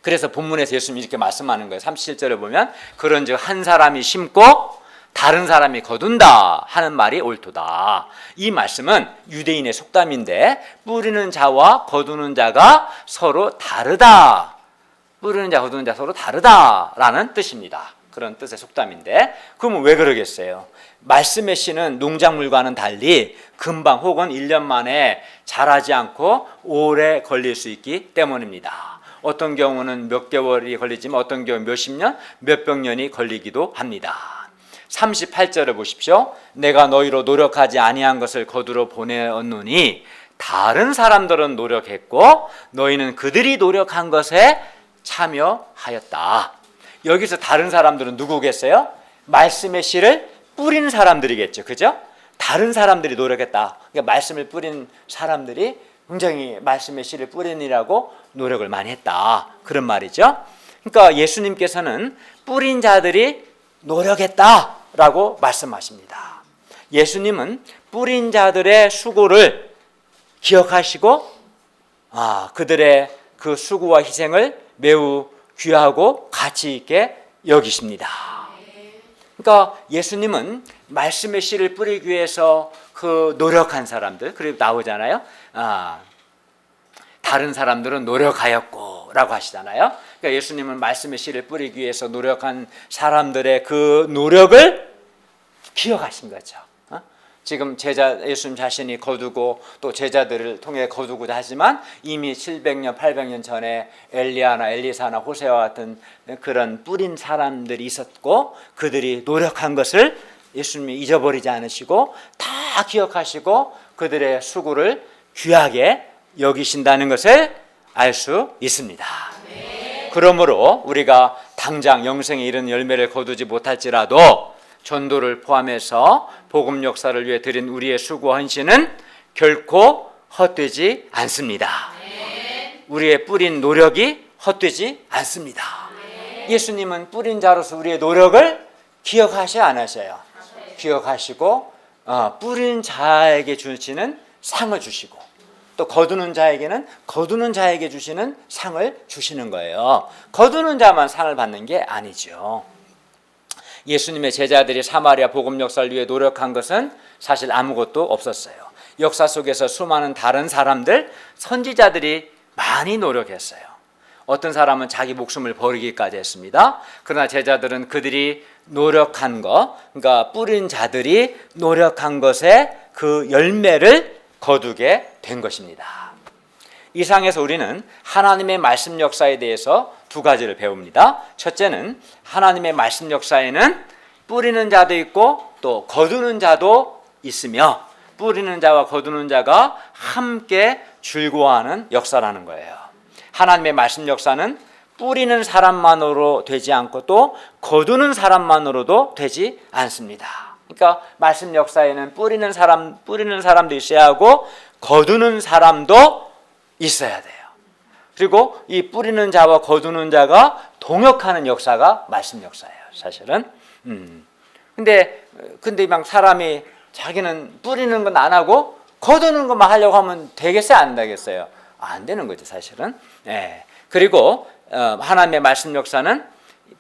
Speaker 1: 그래서 본문에서 예수님이 이렇게 말씀하는 거예요. 37절에 보면 그런즉 한 사람이 심고 다른 사람이 거둔다 하는 말이 옳도다. 이 말씀은 유대인의 속담인데 뿌리는 자와 거두는 자가 서로 다르다. 뿌리는 자 거두는 자 서로 다르다라는 뜻입니다. 그런 뜻의 속담인데, 그러면 왜 그러겠어요? 말씀의 씨는 농작물과는 달리 금방 혹은 1년 만에 자라지 않고 오래 걸릴 수 있기 때문입니다. 어떤 경우는 몇 개월이 걸리지만 어떤 경우는 몇십 년, 몇백 년이 걸리기도 합니다. 38절을 보십시오. 내가 너희로 노력하지 아니한 것을 거두러 보내었노니 다른 사람들은 노력했고 너희는 그들이 노력한 것에 참여하였다. 여기서 다른 사람들은 누구겠어요? 말씀의 씨를 뿌리는 사람들이겠죠. 그죠? 다른 사람들이 노력했다. 그러니까 말씀을 뿌린 사람들이 굉장히 말씀의 씨를 뿌리느라고 노력을 많이 했다. 그런 말이죠. 그러니까 예수님께서는 뿌린 자들이 노력했다라고 말씀하십니다. 예수님은 뿌린 자들의 수고를 기억하시고 그들의 그 수고와 희생을 매우 귀하고 가치 있게 여기십니다. 그러니까 예수님은 말씀의 씨를 뿌리기 위해서 그 노력한 사람들, 그리고 나오잖아요. 다른 사람들은 노력하였고 라고 하시잖아요. 그러니까 예수님은 말씀의 씨를 뿌리기 위해서 노력한 사람들의 그 노력을 기억하신 거죠. 지금 예수님 자신이 거두고 또 제자들을 통해 거두고자 하지만 이미 700년, 800년 전에 엘리야나 엘리사나 호세와 같은 그런 뿌린 사람들이 있었고 그들이 노력한 것을 예수님이 잊어버리지 않으시고 다 기억하시고 그들의 수고를 귀하게 여기신다는 것을 알 수 있습니다. 그러므로 우리가 당장 영생에 이르는 열매를 거두지 못할지라도 전도를 포함해서 복음 역사를 위해 드린 우리의 수고와 헌신은 결코 헛되지 않습니다. 우리의 뿌린 노력이 헛되지 않습니다. 예수님은 뿌린 자로서 우리의 노력을 기억하셔야 안 하셔요. 기억하시고 뿌린 자에게 주시는 상을 주시고 또 거두는 자에게는 거두는 자에게 주시는 상을 주시는 거예요. 거두는 자만 상을 받는 게 아니죠. 예수님의 제자들이 사마리아 복음 역사를 위해 노력한 것은 사실 아무것도 없었어요. 역사 속에서 수많은 다른 사람들, 선지자들이 많이 노력했어요. 어떤 사람은 자기 목숨을 버리기까지 했습니다. 그러나 제자들은 그들이 노력한 것, 그러니까 뿌린 자들이 노력한 것의 그 열매를 거두게 된 것입니다. 이상에서 우리는 하나님의 말씀 역사에 대해서 두 가지를 배웁니다. 첫째는 하나님의 말씀 역사에는 뿌리는 자도 있고 또 거두는 자도 있으며 뿌리는 자와 거두는 자가 함께 즐거워하는 역사라는 거예요. 하나님의 말씀 역사는 뿌리는 사람만으로 되지 않고 또 거두는 사람만으로도 되지 않습니다. 그러니까 말씀 역사에는 뿌리는 사람도 있어야 하고 거두는 사람도 있어야 돼요. 그리고 이 뿌리는 자와 거두는 자가 동역하는 역사가 말씀 역사예요, 사실은. 근데 막 사람이 자기는 뿌리는 건 안 하고 거두는 것만 하려고 하면 되겠어요, 안 되겠어요? 안 되는 거죠, 사실은. 그리고 하나님의 말씀 역사는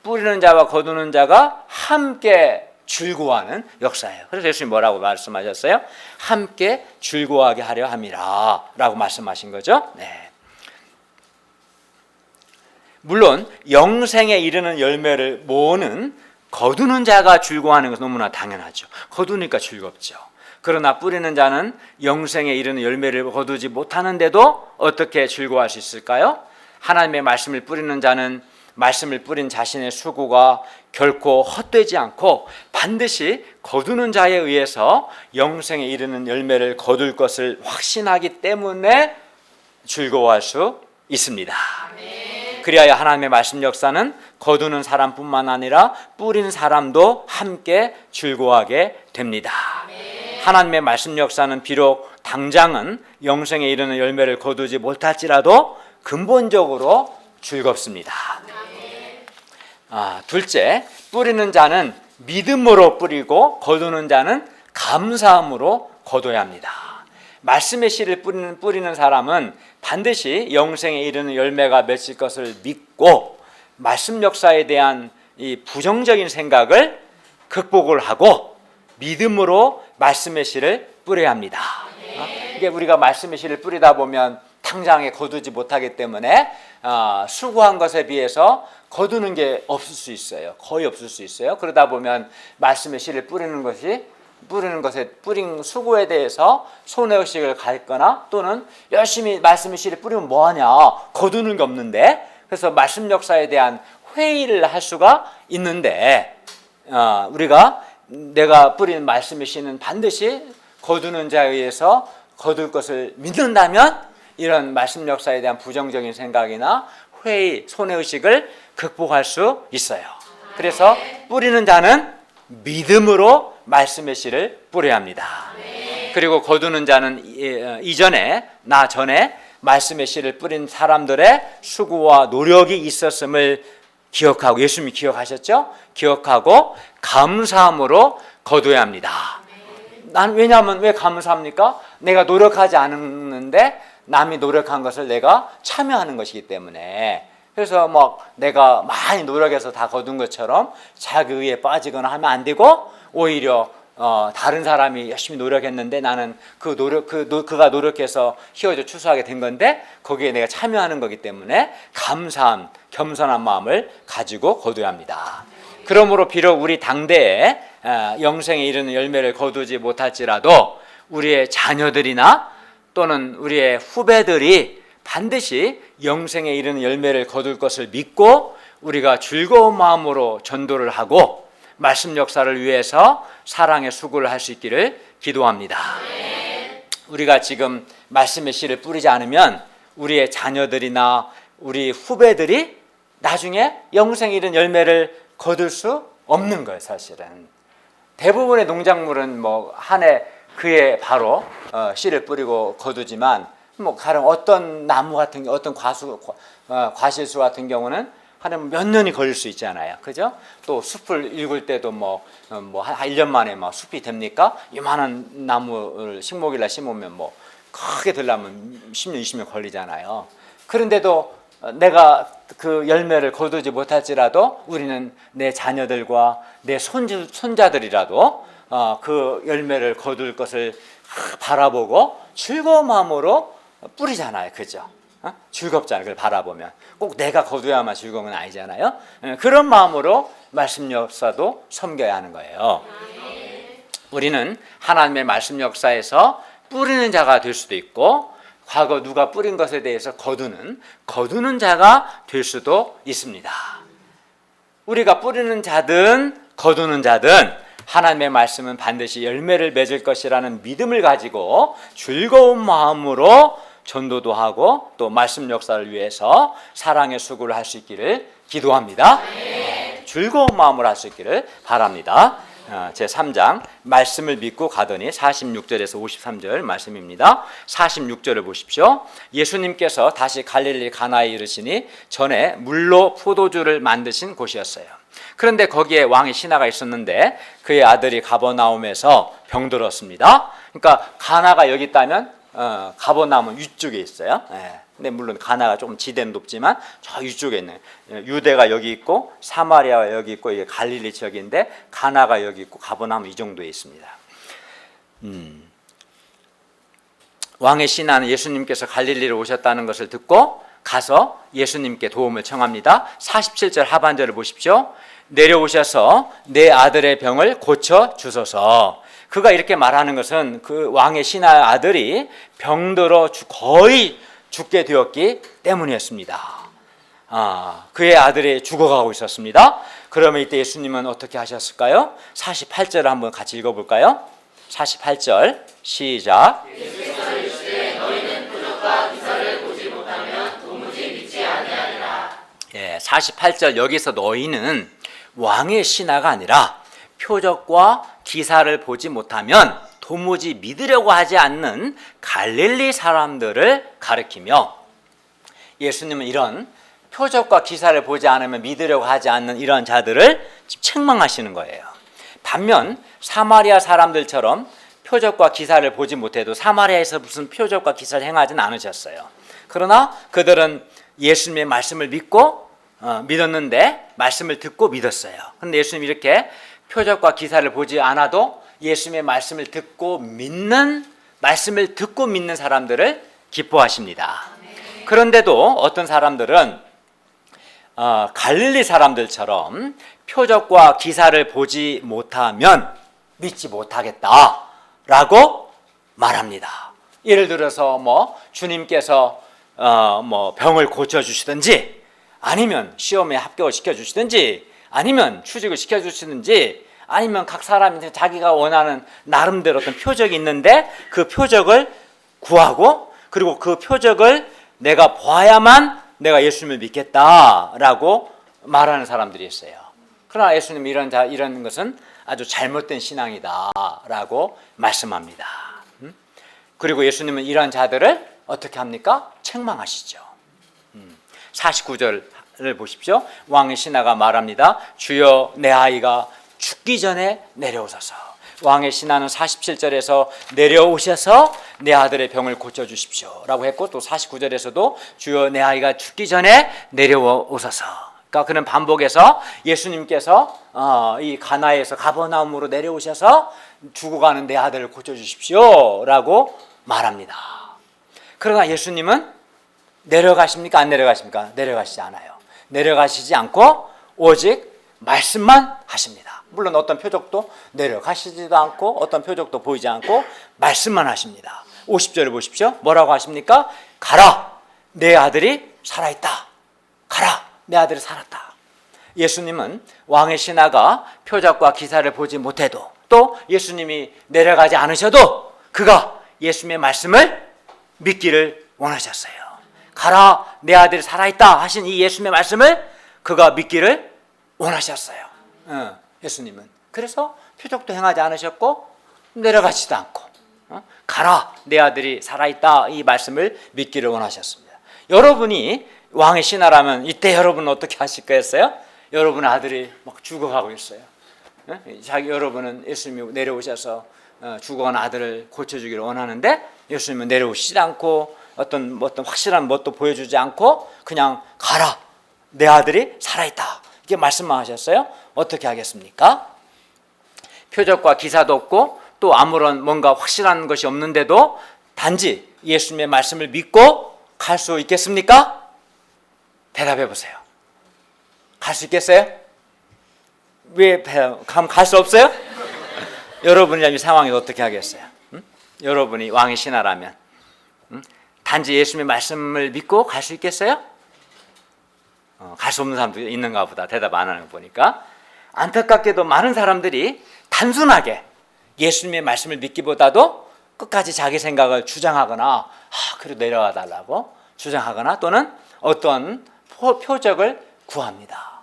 Speaker 1: 뿌리는 자와 거두는 자가 함께 즐거워하는 역사예요. 그래서 예수님이 뭐라고 말씀하셨어요? 함께 즐거워하게 하려 함이라 라고 말씀하신 거죠. 물론 영생에 이르는 열매를 모으는 거두는 자가 즐거워하는 것은 너무나 당연하죠. 거두니까 즐겁죠. 그러나 뿌리는 자는 영생에 이르는 열매를 거두지 못하는데도 어떻게 즐거워할 수 있을까요? 하나님의 말씀을 뿌리는 자는 말씀을 뿌린 자신의 수고가 결코 헛되지 않고 반드시 거두는 자에 의해서 영생에 이르는 열매를 거둘 것을 확신하기 때문에 즐거워할 수 있습니다. 그리하여 하나님의 말씀 역사는 거두는 사람뿐만 아니라 뿌린 사람도 함께 즐거워하게 됩니다. 하나님의 말씀 역사는 비록 당장은 영생에 이르는 열매를 거두지 못할지라도 근본적으로 즐겁습니다. 둘째, 뿌리는 자는 믿음으로 뿌리고 거두는 자는 감사함으로 거둬야 합니다. 말씀의 씨를 뿌리는 사람은 반드시 영생에 이르는 열매가 맺힐 것을 믿고 말씀 역사에 대한 이 부정적인 생각을 극복을 하고 믿음으로 말씀의 씨를 뿌려야 합니다. 이게 우리가 말씀의 씨를 뿌리다 보면 당장에 거두지 못하기 때문에 수고한 것에 비해서 거두는 게 없을 수 있어요. 거의 없을 수 있어요. 그러다 보면 말씀의 씨를 뿌리는 것에 뿌린 수고에 대해서 손해의식을 갖거나 또는 열심히 말씀의 씨를 뿌리면 뭐하냐, 거두는 게 없는데, 그래서 말씀 역사에 대한 회의를 할 수가 있는데, 우리가 내가 뿌리는 말씀의 씨는 반드시 거두는 자에 의해서 거둘 것을 믿는다면 이런 말씀 역사에 대한 부정적인 생각이나 회의, 손해의식을 극복할 수 있어요. 그래서 뿌리는 자는 믿음으로 말씀의 씨를 뿌려야 합니다. 그리고 거두는 자는 이전에 나 전에 말씀의 씨를 뿌린 사람들의 수고와 노력이 있었음을 기억하고, 예수님이 기억하셨죠? 기억하고 감사함으로 거둬야 합니다. 난 왜냐하면 왜 감사합니까? 내가 노력하지 않았는데 남이 노력한 것을 내가 참여하는 것이기 때문에. 그래서 막 내가 많이 노력해서 다 거둔 것처럼 자기 의에 빠지거나 하면 안 되고, 오히려 다른 사람이 열심히 노력했는데 나는 그가 노력해서 희어져 추수하게 된 건데 거기에 내가 참여하는 거기 때문에 감사함, 겸손한 마음을 가지고 거둬야 합니다. 그러므로 비록 우리 당대에 영생에 이르는 열매를 거두지 못할지라도 우리의 자녀들이나 또는 우리의 후배들이 반드시 영생에 이르는 열매를 거둘 것을 믿고 우리가 즐거운 마음으로 전도를 하고 말씀 역사를 위해서 사랑의 수고를 할 수 있기를 기도합니다. 우리가 지금 말씀의 씨를 뿌리지 않으면 우리의 자녀들이나 우리 후배들이 나중에 영생에 이른 열매를 거둘 수 없는 거예요. 사실은 대부분의 농작물은 뭐 한 해 그해 바로 씨를 뿌리고 거두지만, 뭐 가령 어떤 나무 같은 어떤 과실수 같은 경우는 한 몇 년이 걸릴 수 있잖아요. 그죠? 또 숲을 읽을 때도 한 1년 만에 막 숲이 됩니까? 이만한 나무를 식목일날 심으면 뭐 크게 되려면 10년, 20년 걸리잖아요. 그런데도 내가 그 열매를 거두지 못할지라도 우리는 내 자녀들과 내 손자들이라도 그 열매를 거둘 것을 바라보고 즐거운 마음으로 뿌리잖아요. 그죠? 즐겁잖아요. 그걸 바라보면. 꼭 내가 거두야만 즐거운 건 아니잖아요. 그런 마음으로 말씀 역사도 섬겨야 하는 거예요. 우리는 하나님의 말씀 역사에서 뿌리는 자가 될 수도 있고, 과거 누가 뿌린 것에 대해서 거두는 자가 될 수도 있습니다. 우리가 뿌리는 자든 거두는 자든 하나님의 말씀은 반드시 열매를 맺을 것이라는 믿음을 가지고 즐거운 마음으로 전도도 하고 또 말씀 역사를 위해서 사랑의 수고를 할 수 있기를 기도합니다. 즐거운 마음으로 할 수 있기를 바랍니다. 제3장 말씀을 믿고 가더니 46절에서 53절 말씀입니다. 46절을 보십시오. 예수님께서 다시 갈릴리 가나에 이르시니 전에 물로 포도주를 만드신 곳이었어요. 그런데 거기에 왕의 신하가 있었는데 그의 아들이 가버나움에서 병들었습니다. 그러니까 가나가 여기 있다면 가버나움은 위쪽에 있어요. 근데 물론 가나가 조금 지대는 높지만 저 위쪽에 있는, 유대가 여기 있고 사마리아가 여기 있고 이게 갈릴리 지역인데 가나가 여기 있고 가버나움은 이 정도에 있습니다. 왕의 신하는 예수님께서 갈릴리로 오셨다는 것을 듣고 가서 예수님께 도움을 청합니다. 47절 하반절을 보십시오. 내려오셔서 내 아들의 병을 고쳐 주소서. 그가 이렇게 말하는 것은 그 왕의 신하의 아들이 병들어 거의 죽게 되었기 때문이었습니다. 그의 아들이 죽어가고 있었습니다. 그러면 이때 예수님은 어떻게 하셨을까요? 48절 한번 같이 읽어볼까요? 48절 시작.
Speaker 2: 예수께서 이르시되 너희는 표적과 기사를 보지 못하면 도무지 믿지 아니하리라.
Speaker 1: 48절 여기서 너희는 왕의 신하가 아니라 표적과 기사를 보지 못하면 도무지 믿으려고 하지 않는 갈릴리 사람들을 가리키며, 예수님은 이런 표적과 기사를 보지 않으면 믿으려고 하지 않는 이런 자들을 지금 책망하시는 거예요. 반면 사마리아 사람들처럼 표적과 기사를 보지 못해도 사마리아에서 무슨 표적과 기사를 행하진 않으셨어요. 그러나 그들은 예수님의 말씀을 믿었는데 말씀을 듣고 믿었어요. 그런데 예수님이 이렇게 표적과 기사를 보지 않아도 예수님의 말씀을 듣고 믿는 사람들을 기뻐하십니다. 그런데도 어떤 사람들은 갈릴리 사람들처럼 표적과 기사를 보지 못하면 믿지 못하겠다라고 말합니다. 예를 들어서 주님께서 병을 고쳐주시든지, 아니면 시험에 합격을 시켜주시든지, 아니면 취직을 시켜주시든지, 아니면 각 사람이 자기가 원하는 나름대로 어떤 표적이 있는데 그 표적을 구하고, 그리고 그 표적을 내가 봐야만 내가 예수님을 믿겠다라고 말하는 사람들이 있어요. 그러나 예수님 이런 것은 아주 잘못된 신앙이다라고 말씀합니다. 그리고 예수님은 이런 자들을 어떻게 합니까? 책망하시죠. 49절을 보십시오. 왕의 신하가 말합니다. 주여, 내 아이가 죽기 전에 내려오소서. 왕의 신하는 47절에서 내려오셔서 내 아들의 병을 고쳐주십시오 라고 했고, 또 49절에서도 주여, 내 아이가 죽기 전에 내려오소서. 그러니까 그는 반복해서 예수님께서 이 가나에서 가버나움으로 내려오셔서 죽어가는 내 아들을 고쳐주십시오 라고 말합니다. 그러나 예수님은 내려가십니까? 안 내려가십니까? 내려가시지 않아요. 내려가시지 않고 오직 말씀만 하십니다. 물론 어떤 표적도 내려가시지도 않고 어떤 표적도 보이지 않고 말씀만 하십니다. 50절을 보십시오. 뭐라고 하십니까? 가라, 내 아들이 살아있다. 가라, 내 아들이 살았다. 예수님은 왕의 신하가 표적과 기사를 보지 못해도, 또 예수님이 내려가지 않으셔도 그가 예수님의 말씀을 믿기를 원하셨어요. 가라, 내 아들이 살아있다 하신 이 예수님의 말씀을 그가 믿기를 원하셨어요. 예수님은. 그래서 표적도 행하지 않으셨고 내려가지도 않고 가라, 내 아들이 살아있다 이 말씀을 믿기를 원하셨습니다. 여러분이 왕의 신하라면 이때 여러분은 어떻게 하실 거였어요? 여러분의 아들이 막 죽어가고 있어요. 여러분은 예수님이 내려오셔서 죽어간 아들을 고쳐주기를 원하는데 예수님은 내려오시지 않고 어떤 확실한 뭣도 보여주지 않고 그냥 가라, 내 아들이 살아있다 이렇게 말씀만 하셨어요. 어떻게 하겠습니까? 표적과 기사도 없고 또 아무런 뭔가 확실한 것이 없는데도 단지 예수님의 말씀을 믿고 갈 수 있겠습니까? 대답해 보세요. 갈 수 있겠어요? 왜 갈 수 없어요? 여러분이라면 이 상황에 어떻게 하겠어요? 여러분이 왕의 신하라면 단지 예수님의 말씀을 믿고 갈 수 있겠어요? 갈 수 없는 사람도 있는가 보다. 대답 안 하는 거 보니까. 안타깝게도 많은 사람들이 단순하게 예수님의 말씀을 믿기보다도 끝까지 자기 생각을 주장하거나 그래도 내려와 달라고 주장하거나 또는 어떤 표적을 구합니다.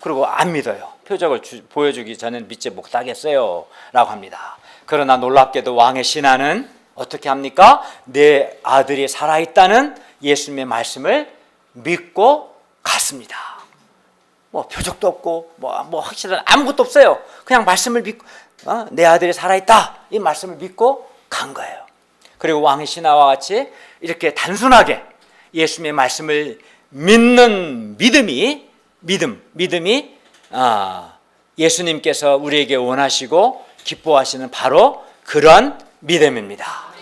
Speaker 1: 그리고 안 믿어요. 표적을 보여주기 전엔 믿지 못하겠어요 라고 합니다. 그러나 놀랍게도 왕의 신하는 어떻게 합니까? 내 아들이 살아있다는 예수님의 말씀을 믿고 갔습니다. 뭐 표적도 없고 뭐 확실한 아무것도 없어요. 그냥 말씀을 믿고 내 아들이 살아있다 이 말씀을 믿고 간 거예요. 그리고 왕의 신하와 같이 이렇게 단순하게 예수님의 말씀을 믿는 믿음이 예수님께서 우리에게 원하시고 기뻐하시는 바로 그런 믿음입니다.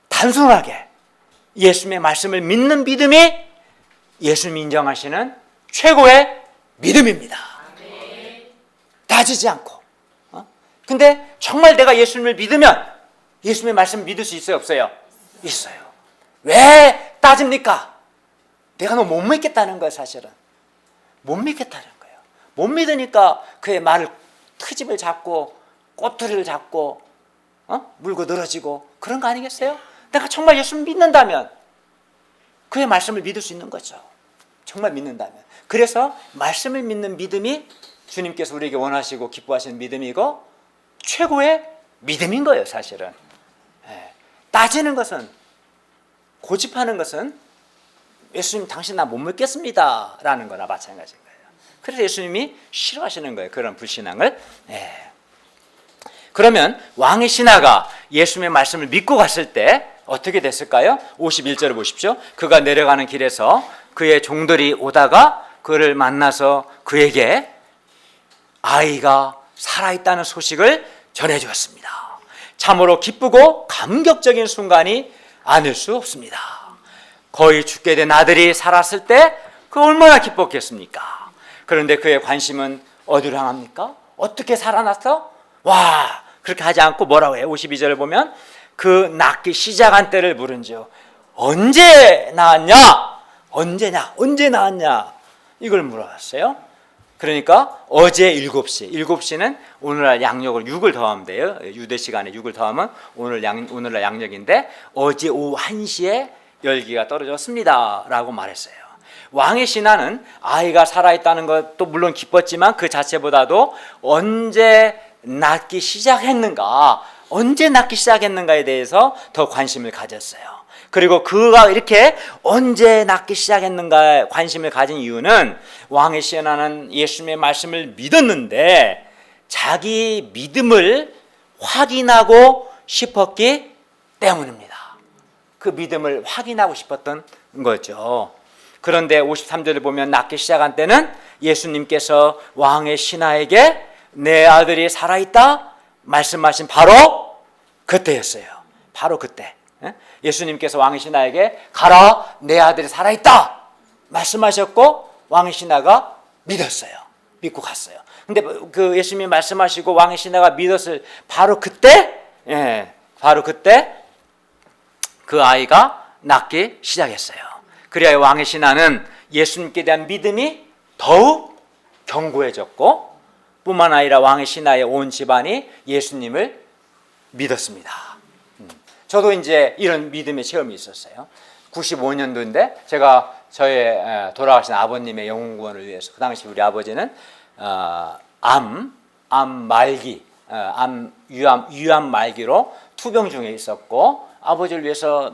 Speaker 1: 단순하게 예수님의 말씀을 믿는 믿음이 예수님 인정하시는 최고의 믿음입니다. 따지지 않고. 근데 정말 내가 예수님을 믿으면 예수님의 말씀을 믿을 수 있어요, 없어요? 있어요. 왜 따집니까? 내가 너무 못 믿겠다는 거예요, 사실은. 못 믿겠다는 거예요. 못 믿으니까 그의 말을 트집을 잡고 꼬투리를 잡고 물고 늘어지고 그런 거 아니겠어요? 내가 정말 예수를 믿는다면 그의 말씀을 믿을 수 있는 거죠. 정말 믿는다면. 그래서 말씀을 믿는 믿음이 주님께서 우리에게 원하시고 기뻐하시는 믿음이고 최고의 믿음인 거예요, 사실은. 따지는 것은, 고집하는 것은 예수님 당신 나 못 믿겠습니다 라는 거나 마찬가지인 거예요. 그래서 예수님이 싫어하시는 거예요, 그런 불신앙을. 그러면 왕의 신하가 예수님의 말씀을 믿고 갔을 때 어떻게 됐을까요? 51절을 보십시오. 그가 내려가는 길에서 그의 종들이 오다가 그를 만나서 그에게 아이가 살아있다는 소식을 전해주었습니다. 참으로 기쁘고 감격적인 순간이 아닐 수 없습니다. 거의 죽게 된 아들이 살았을 때 그 얼마나 기뻤겠습니까? 그런데 그의 관심은 어디로 향합니까? 어떻게 살아났어? 와, 그렇게 하지 않고 뭐라고 해요? 52절을 보면 그 낳기 시작한 때를 물은지요. 언제 낳았냐? 언제냐? 언제 낳았냐? 이걸 물어봤어요. 그러니까 어제 7시. 7시는 오늘날 양력을 6을 더하면 돼요. 유대 시간에 6을 더하면 오늘날 양력인데 어제 오후 1시에 열기가 떨어졌습니다 라고 말했어요. 왕의 신하는 아이가 살아있다는 것도 물론 기뻤지만 그 자체보다도 언제 낳기 시작했는가, 언제 낳기 시작했는가에 대해서 더 관심을 가졌어요. 그리고 그가 이렇게 언제 낳기 시작했는가에 관심을 가진 이유는 왕의 시연하는 예수님의 말씀을 믿었는데 자기 믿음을 확인하고 싶었기 때문입니다. 그 믿음을 확인하고 싶었던 거죠. 그런데 53절을 보면 낳기 시작한 때는 예수님께서 왕의 신하에게 내 아들이 살아있다 말씀하신 바로 그때였어요. 바로 그때 예수님께서 왕의 신하에게 가라 내 아들이 살아있다 말씀하셨고 왕의 신하가 믿었어요. 믿고 갔어요. 근데 그 예수님이 말씀하시고 왕의 신하가 믿었을 바로 그때 그 아이가 낳기 시작했어요. 그래야 왕의 신하는 예수님께 대한 믿음이 더욱 견고해졌고 뿐만 아니라 왕의 신하의 온 집안이 예수님을 믿었습니다. 저도 이제 이런 믿음의 체험이 있었어요. 95년도인데 제가 저의 돌아가신 아버님의 영혼 구원을 위해서 그 당시 우리 아버지는 유암 말기로 투병 중에 있었고 아버지를 위해서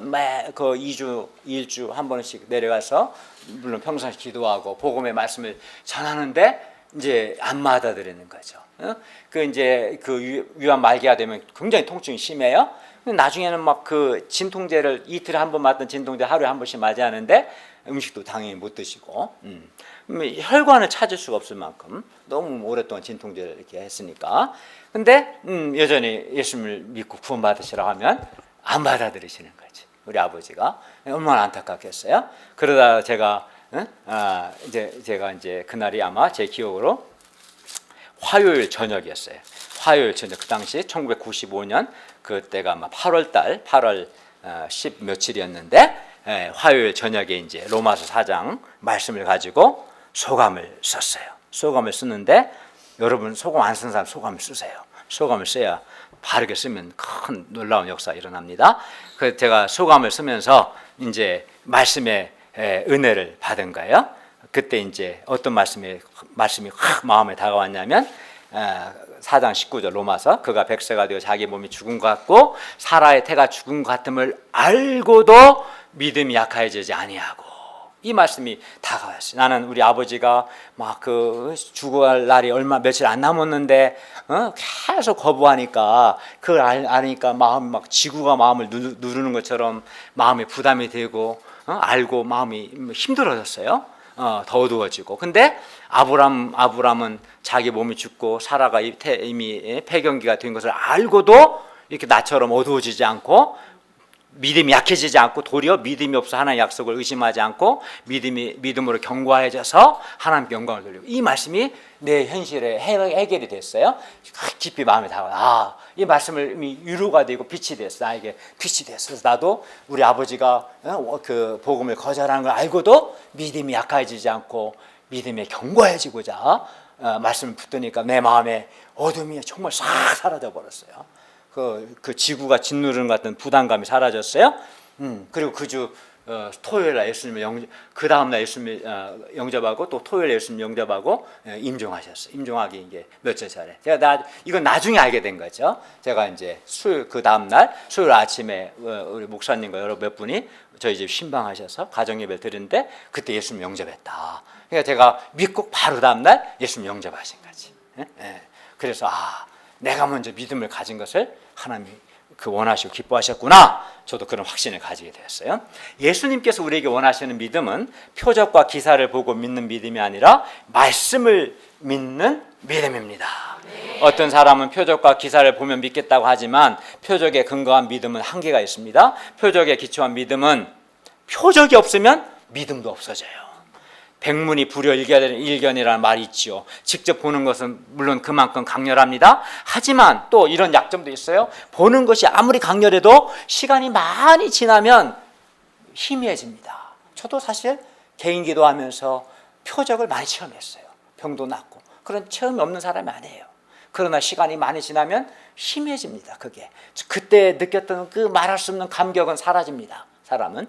Speaker 1: 그 2주, 1주 한 번씩 내려가서 물론 평상시 기도하고 복음의 말씀을 전하는데 이제 안 받아들이는 거죠. 그 이제 그 유암 말기가 되면 굉장히 통증이 심해요. 나중에는 막 그 진통제를 이틀에 한 번 맞던 진통제 하루에 한 번씩 맞아야 하는데 음식도 당연히 못 드시고 혈관을 찾을 수가 없을 만큼 너무 오랫동안 진통제를 이렇게 했으니까 근데 여전히 예수님을 믿고 구원받으시라고 하면 안 받아들이시는 거지. 우리 아버지가 얼마나 안타깝겠어요. 그러다 제가 이제 그날이 아마 제 기억으로 화요일 저녁이었어요. 화요일 저녁 그 당시 1995년 그때가 아마 8월 10 며칠이었는데 화요일 저녁에 이제 로마서 4장 말씀을 가지고 소감을 썼어요. 소감을 쓰는데 여러분 소감 안 쓴 사람 소감을 쓰세요. 소감을 써야 바르게 쓰면 큰 놀라운 역사가 일어납니다. 그 제가 소감을 쓰면서 이제 말씀의 은혜를 받은 거예요. 그때 이제 어떤 말씀이 확 마음에 다가왔냐면 4장 19절 로마서 그가 백세가 되어 자기 몸이 죽은 것 같고 사라의 태가 죽은 것 같음을 알고도 믿음이 약해지지 아니하고 이 말씀이 다가왔어요. 나는 우리 아버지가 막 그 죽어갈 날이 며칠 안 남았는데 계속 거부하니까 그걸 아니까 마음 막 지구가 마음을 누르는 것처럼 마음에 부담이 되고 알고 마음이 힘들어졌어요. 더 어두워지고. 근데 아브람은 자기 몸이 죽고 사라가 이미 폐경기가 된 것을 알고도 이렇게 나처럼 어두워지지 않고 믿음이 약해지지 않고 도리어 믿음이 없어 하나님의 약속을 의심하지 않고 믿음으로 견고해져서 하나님께 영광을 돌리고 이 말씀이 내 현실에 해결이 됐어요. 깊이 마음에 다가와. 이 말씀을 이미 위로가 되고 빛이 됐어. 나에게 빛이 됐어. 그래서 나도 우리 아버지가 그 복음을 거절하는 걸 알고도 믿음이 약해지지 않고 믿음에 견고해지고자 말씀을 붙드니까 내 마음에 어둠이 정말 싹 사라져 버렸어요. 그 지구가 짓누르는 것 같은 부담감이 사라졌어요. 그리고 그 주 토요일날 예수님을 그 다음날 예수님을 영접하고 또 토요일 예수님 영접하고 임종하셨어요. 임종하기 이제 며칠 전에 이건 나중에 알게 된 거죠. 제가 이제 그 다음날 수요일 아침에 우리 목사님과 여러 몇 분이 저희 집 신방하셔서 가정예배를 드리는데 그때 예수님 영접했다. 그러니까 제가 믿고 바로 다음날 예수님 영접하신 거지. 그래서 내가 먼저 믿음을 가진 것을 하나님이 원하시고 기뻐하셨구나. 저도 그런 확신을 가지게 되었어요. 예수님께서 우리에게 원하시는 믿음은 표적과 기사를 보고 믿는 믿음이 아니라 말씀을 믿는 믿음입니다. 어떤 사람은 표적과 기사를 보면 믿겠다고 하지만 표적에 근거한 믿음은 한계가 있습니다. 표적에 기초한 믿음은 표적이 없으면 믿음도 없어져요. 백문이 불여일견이라는 말이 있지요. 직접 보는 것은 물론 그만큼 강렬합니다. 하지만 또 이런 약점도 있어요. 보는 것이 아무리 강렬해도 시간이 많이 지나면 희미해집니다. 저도 사실 개인 기도하면서 표적을 많이 체험했어요. 병도 낫고 그런 체험이 없는 사람이 아니에요. 그러나 시간이 많이 지나면 희미해집니다. 그때 느꼈던 그 말할 수 없는 감격은 사라집니다. 사람은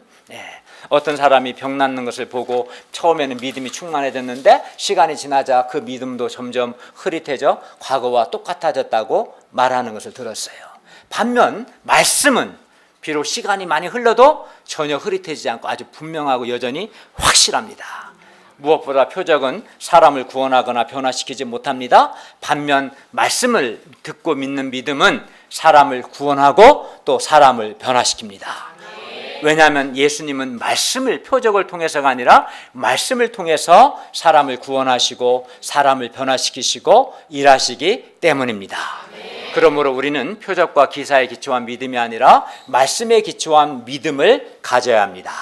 Speaker 1: 어떤 사람이 병 낫는 것을 보고 처음에는 믿음이 충만해졌는데 시간이 지나자 그 믿음도 점점 흐릿해져 과거와 똑같아졌다고 말하는 것을 들었어요. 반면 말씀은 비록 시간이 많이 흘러도 전혀 흐릿해지지 않고 아주 분명하고 여전히 확실합니다. 무엇보다 표적은 사람을 구원하거나 변화시키지 못합니다. 반면 말씀을 듣고 믿는 믿음은 사람을 구원하고 또 사람을 변화시킵니다. 왜냐하면 예수님은 말씀을 표적을 통해서가 아니라 말씀을 통해서 사람을 구원하시고 사람을 변화시키시고 일하시기 때문입니다. 그러므로 우리는 표적과 기사에 기초한 믿음이 아니라 말씀에 기초한 믿음을 가져야 합니다.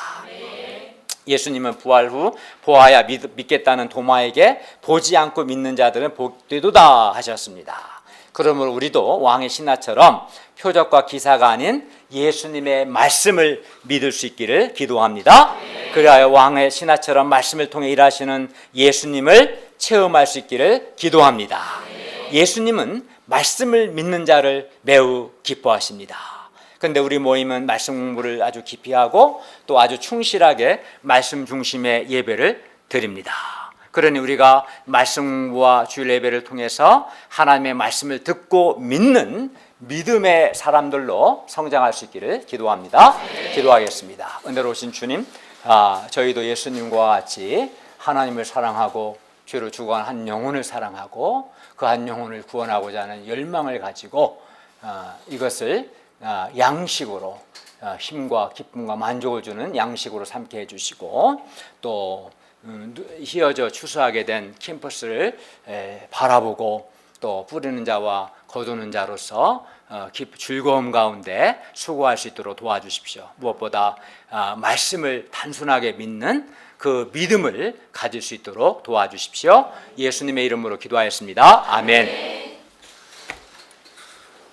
Speaker 1: 예수님은 부활 후 보아야 믿겠다는 도마에게 보지 않고 믿는 자들은 복되도다 하셨습니다. 그러므로 우리도 왕의 신하처럼 표적과 기사가 아닌 예수님의 말씀을 믿을 수 있기를 기도합니다. 그리하여 왕의 신하처럼 말씀을 통해 일하시는 예수님을 체험할 수 있기를 기도합니다. 예수님은 말씀을 믿는 자를 매우 기뻐하십니다. 그런데 우리 모임은 말씀 공부를 아주 깊이 하고 또 아주 충실하게 말씀 중심의 예배를 드립니다. 그러니 우리가 말씀 공부와 주일 예배를 통해서 하나님의 말씀을 듣고 믿는 믿음의 사람들로 성장할 수 있기를 기도합니다. 기도하겠습니다. 은혜로우신 주님, 저희도 예수님과 같이 하나님을 사랑하고 죄로 죽어간 한 영혼을 사랑하고 그 한 영혼을 구원하고자 하는 열망을 가지고 이것을 양식으로 힘과 기쁨과 만족을 주는 양식으로 삼게 해주시고 또 휘어져 추수하게 된 캠퍼스를 바라보고 또 뿌리는 자와 거두는 자로서 즐거움 가운데 수고할 수 있도록 도와주십시오. 무엇보다 말씀을 단순하게 믿는 그 믿음을 가질 수 있도록 도와주십시오. 예수님의 이름으로 기도하였습니다. 아멘.